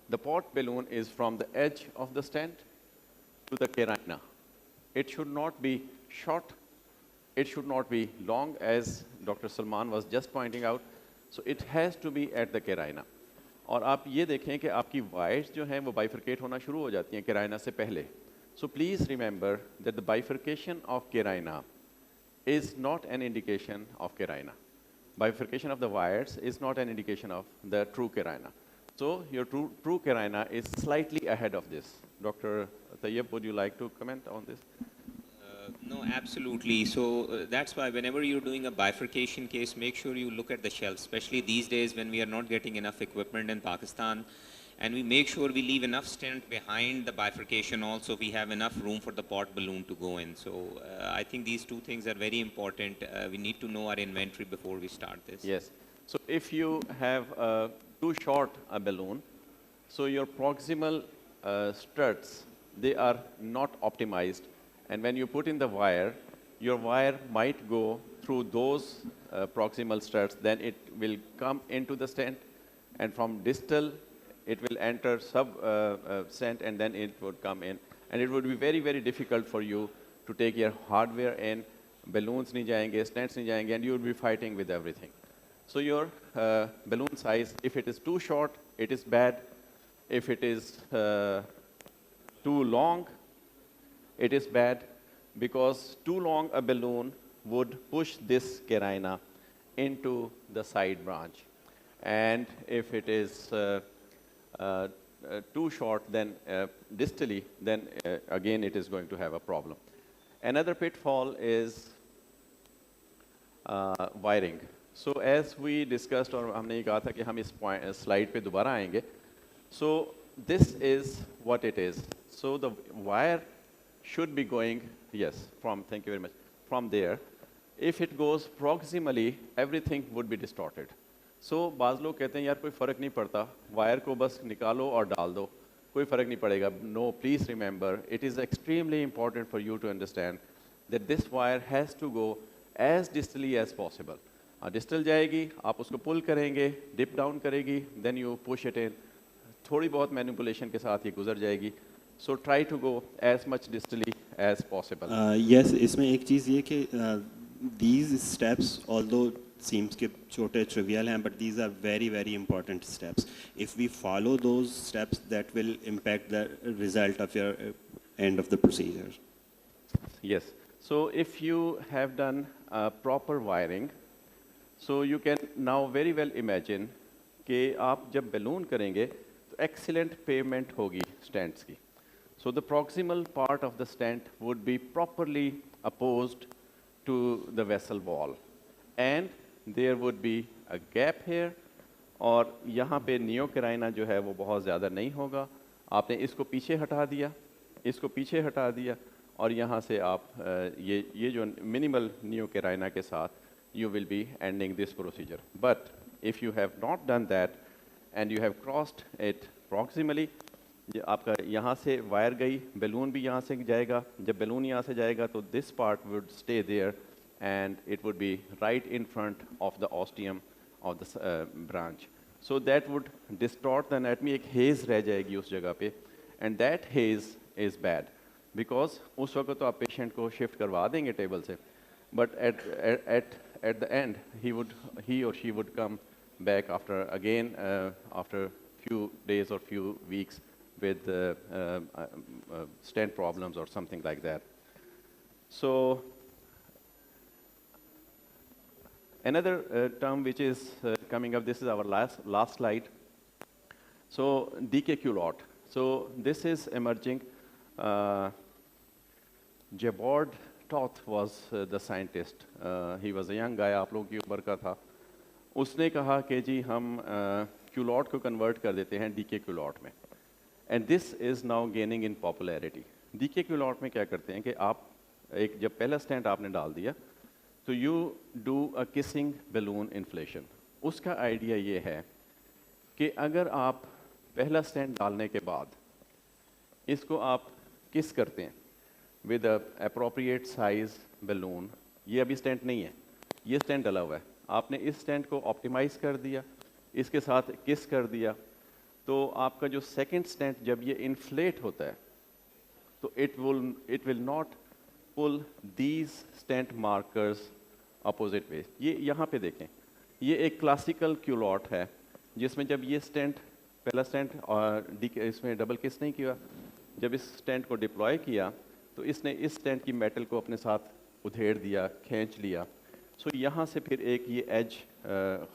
the port balloon is from the edge of the stent to the carina. It should not be short, it should not be long, as Dr. Salman was just pointing out. So it has to be at the carina. और आप ये देखें कि आपकी wires जो हैं वो bifurcate होना शुरू हो जाती हैं carina से पहले. So please remember that the bifurcation of carina is not an indication of carina. Bifurcation of the wires is not an indication of the true carina. So your true carina is slightly ahead of this. Dr. Tayyab, would you like to comment on this? No, absolutely. So that's why whenever you're doing a bifurcation case, make sure you look at the shelf, especially these days when we are not getting enough equipment in Pakistan. And we make sure we leave enough stent behind the bifurcation also. We have enough room for the port balloon to go in. So I think these two things are very important. We need to know our inventory before we start this. Yes. So if you have too short a balloon, so your proximal struts, they are not optimized. And when you put in the wire, your wire might go through those proximal struts, then it will come into the stent, and from distal it will enter stent and then it would come in. And it would be very, very difficult for you to take your hardware in, balloons nahi jayenge, stents nahi jayenge, and you would be fighting with everything. So your balloon size, if it is too short, it is bad. If it is too long, it is bad, because too long a balloon would push this carina into the side branch. And if it is too short, then distally, then again it is going to have a problem. Another pitfall is wiring. So as we discussed, और हमने ये कहा था कि हम इस slide पे दोबारा आएंगे. So this is what it is. So the wire should be going, yes, thank you very much, from there. If it goes proximally, everything would be distorted. So बाज़ लोग कहते हैं यार कोई फ़र्क नहीं पड़ता, वायर को बस निकालो और डाल दो, कोई फ़र्क नहीं पड़ेगा. No, please remember, it is extremely important for you to understand that this wire has to go as distally as possible. Distal जाएगी, आप उसको pull करेंगे, dip down करेगी, then you push it in. थोड़ी बहुत manipulation के साथ ये गुजर जाएगी. So try to go as much distally as possible. Yes, इसमें एक चीज़ ये कि these steps, although seems कि छोटे trivial हैं, but these are very, very important steps. If we follow those steps, that will impact the result of your end of the procedure. Yes. So if you have done proper wiring, so you can now very well imagine कि आप जब balloon करेंगे तो excellent pavement होगी stents की. So the proximal part of the stent would be properly opposed to the vessel wall, and there would be a gap here, और यहाँ पे नियो carina जो है वो बहुत ज़्यादा नहीं होगा. आपने इसको पीछे हटा दिया, इसको पीछे हटा दिया, और यहाँ से आप ये जो minimal नियो carina के साथ you will be ending this procedure. But if you have not done that and you have crossed it proximally, आपका यहाँ से वायर गई, balloon भी यहाँ से जाएगा, जब balloon यहाँ से जाएगा तो this part would stay there and it would be right in front of the ostium of the branch. So that would distort the anatomy, एक haze रह जाएगी उस जगह पे, and that haze is bad because उस वक्त तो आप patient को shift करवा देंगे table से, but at the end he or she would come back after few days or few weeks with stent problems or something like that. So another term which is coming up, this is our last slide. So decay culotte. So this is emerging. Jabord Toth was the scientist. He was a young guy, आप लोगों की उम्र का था. उसने कहा कि जी हम culotte को convert कर देते हैं decay culotte में. And this is now gaining in popularity. decay culotte में क्या करते हैं कि आप एक जब पहला stent आपने डाल दिया, तो you do a kissing balloon inflation. उसका idea ये है कि अगर आप पहला stent डालने के बाद इसको आप kiss करते हैं with a appropriate size balloon, ये अभी stent नहीं है, ये stent डला हुआ है, आपने इस stent को optimize कर दिया, इसके साथ kiss कर दिया, तो आपका जो second stent जब ये inflate होता है, तो it will not pull these stent markers opposite way. ये यहाँ पे देखें, ये एक classical culotte है, जिसमें जब ये stent पहला stent और इसमें double kiss नहीं किया, जब इस stent को deploy किया, तो इसने इस stent की metal को अपने साथ उधेड़ दिया, खींच लिया. So यहाँ से फिर एक ये edge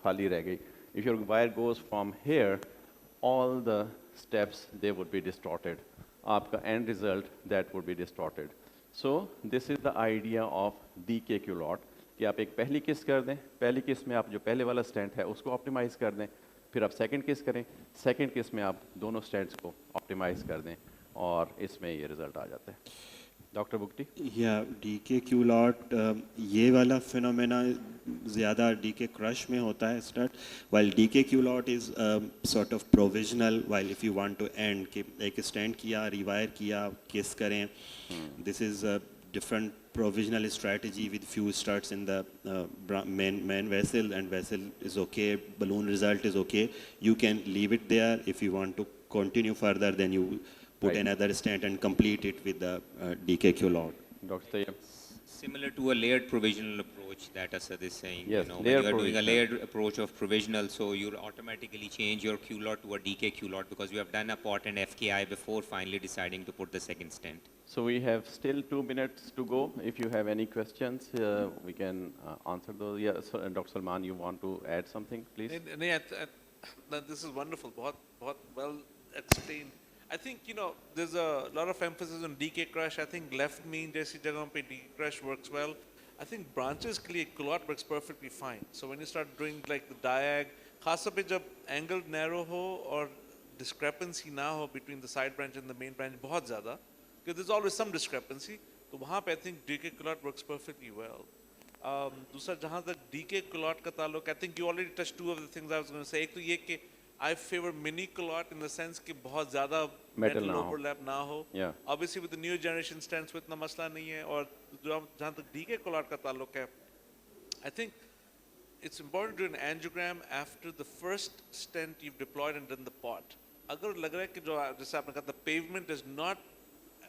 खाली रह गई. If your wire goes from here, all the steps they would be distorted. आपका end result that would be distorted. So this is the idea of decay culotte कि आप एक पहली किस कर दें, पहली किस में आप जो पहले वाला स्टेंट है उसको ऑप्टिमाइज कर दें, फिर आप सेकंड किस करें, सेकंड किस में आप दोनों स्टेंट्स को ऑप्टिमाइज कर दें और इसमें ये रिजल्ट आ जाता है. डॉक्टर बुगटी. या डीके क्यूलॉट ये वाला फिनोमेना ज़्यादा डीके क्रश में होता है start, while DK culotte is sort of provisional, while if you want to end कि एक स्टैंड किया, रिवायर किया, किस करें, this is different provisional strategy with few struts in the main vessel, and vessel is okay, balloon result is okay, you can leave it there. If you want to continue further, then you put another stent and complete it with the DK culotte. Dr. Tayyab. Similar to a layered provisional approach that Asad is saying. Yes, you know, when layered you are doing a provisional. layered approach of provisional, so you automatically change your culotte to a DK culotte because you have done a pot and FKI before finally deciding to put the second stent. So we have still 2 minutes to go. If you have any questions, we can answer those. Yeah, so, Dr. Salman, you want to add something, please? This is wonderful. बहुत well explained. I think, you know, there's a lot of emphasis on DK crush. I think left mean जैसी जगहों पे DK crush works well. I think branches के लिए culotte works perfectly fine. So when you start doing like the diag, खासतौर पे जब angle narrow हो और discrepancy ना हो between the side branch and the main branch बहुत ज़्यादा, because there's always some discrepancy, तो वहाँ पे I think DK culotte works perfectly well. दूसरा जहाँ तक DK culotte का ताल्लुक, I think you already touched two of the things I was going to say. एक तो ये कि I favor mini culotte in the sense कि बहुत ज़्यादा metal overlap ना हो. Yeah. Obviously with the new generation stents with इतना मसला नहीं है, और जहाँ तक DK culotte का ताल्लुक है, I think it's important to do an angiogram after the first stent you've deployed and done the pot. अगर लग रहा है कि जो जैसे आपने कहा the pavement is not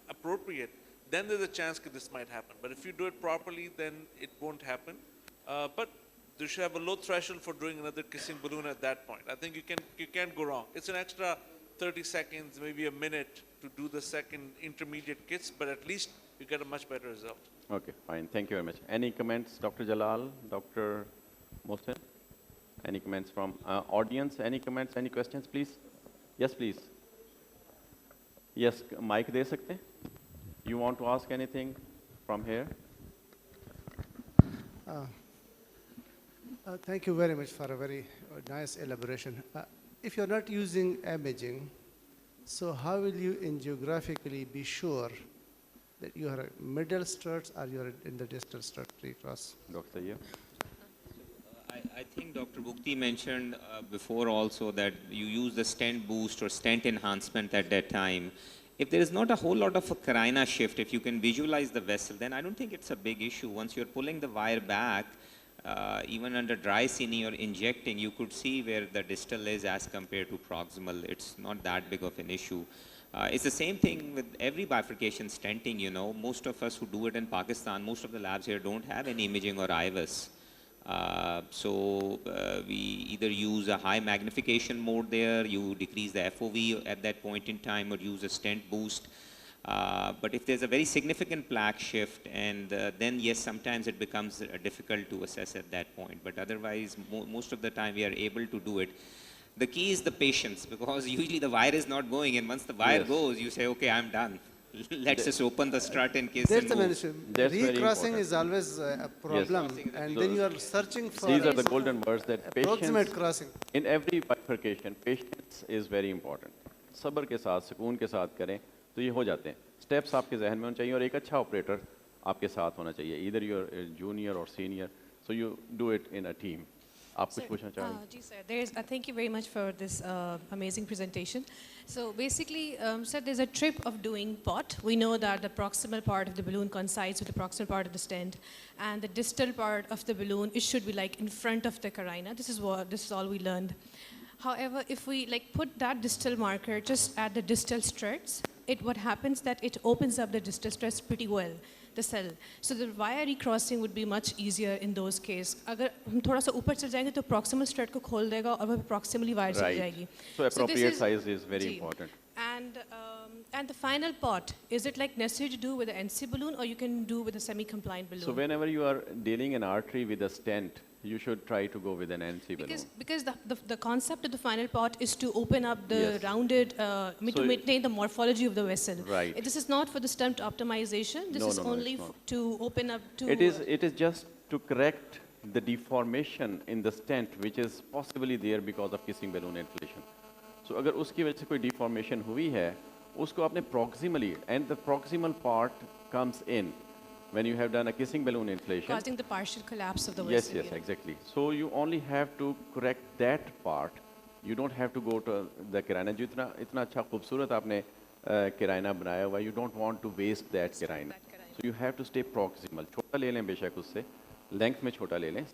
appropriate, then there's a chance that this might happen. But if you do it properly, then it won't happen. But you should have a low threshold for doing another kissing balloon at that point. I think you can't go wrong. It's an extra 30 seconds, maybe a minute to do the second intermediate kiss, but at least you get a much better result. Okay, fine. Thank you very much. Any comments, Dr. Jalal, Dr. Mohsin? Any comments from audience? Any comments, any questions, please? Yes, please. Yes, mic दे सकते हैं? You want to ask anything from here? Thank you very much for a very nice elaboration. If you're not using imaging, so how will you angiographically be sure that you are middle struts or you are in the distal strut recross? Dr. Tayyab. I think Dr. Bugti mentioned before also that you use the stent boost or stent enhancement at that time. If there is not a whole lot of a carina shift, if you can visualize the vessel, then I don't think it's a big issue. Once you're pulling the wire back, even under dry cine or injecting, you could see where the distal is as compared to proximal. It's not that big of an issue. It's the same thing with every bifurcation stenting, you know. Most of us who do it in Pakistan, most of the labs here don't have any imaging or IVUS. So we either use a high magnification mode there, you decrease the FOV at that point in time, or use a stent boost. But if there's a very significant plaque shift, and then yes, sometimes it becomes difficult to assess at that point. But otherwise, most of the time we are able to do it. The key is the patience, because usually the wire is not going, and once the wire goes, you say, okay, I'm done. Let's just open the strut in case. That's an issue. Recrossing is always a problem, and then you are searching for. These are the golden words that approximate crossing. In every bifurcation, patience is very important. सब्र के साथ, सुकून के साथ करें, तो ये हो जाते हैं. Steps आपके जहन में होने चाहिए, और एक अच्छा operator आपके साथ होना चाहिए. Either you're a junior or senior, so you do it in a team. आप कुछ पूछना चाहेंगे? जी sir, thank you very much for this amazing presentation. So basically, sir, there's a trip of doing pot. We know that the proximal part of the balloon coincides with the proximal part of the stent, and the distal part of the balloon, it should be like in front of the carina. This is all we learned. However, if we like put that distal marker just at the distal struts, what happens that it opens up the distal struts pretty well, the cell. So the wire recrossing would be much easier in those cases. अगर हम थोड़ा सा ऊपर चल जाएंगे तो proximal strut को खोल देगा और वह proximally wire चल जाएगी. So appropriate size is very important. And the final pot, is it like necessary to do with the NC balloon, or you can do with a semi-compliant balloon? So whenever you are dealing an artery with a stent, you should try to go with an NC balloon. Because the concept of the final pot is to open up the rounded, to maintain the morphology of the vessel. Right. This is not for the stent optimization. This is only to open up to... It is just to correct the deformation in the stent, which is possibly there because of kissing balloon inflation. So अगर उसकी वजह से कोई deformation हुई है, उसको आपने proximally, and the proximal part comes in when you have done a kissing balloon inflation. Causing the partial collapse of the vessel. Yes, exactly. So you only have to correct that part. You don't have to go to the carina. जो इतना अच्छा खूबसूरत आपने carina बनाया हुआ, you don't want to waste that carina. So you have to stay proximal. छोटा ले लें बेशक उससे, length में छोटा ले लें,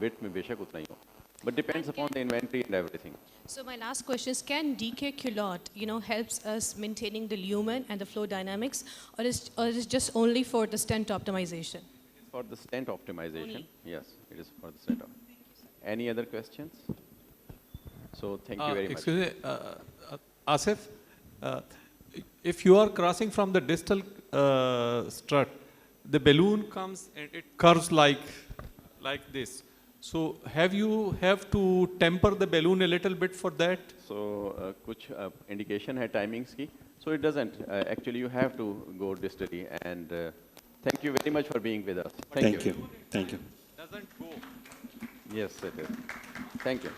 width में बेशक उतना ही हो. But depends upon the inventory and everything. So my last question is, can decay culotte, helps us maintaining the lumen and the flow dynamics, or is just only for the stent optimization? It's for the stent optimization. Yes, it is for the stent. Any other questions? So thank you very much. Excuse me, Asif, if you are crossing from the distal strut, the balloon comes and it curves like this. So have to temper the balloon a little bit for that? So कुछ indication है timings की. So it doesn't. Actually, you have to go distally. And thank you very much for being with us. Thank you. Thank you. Doesn't go. Yes, it is. Thank you.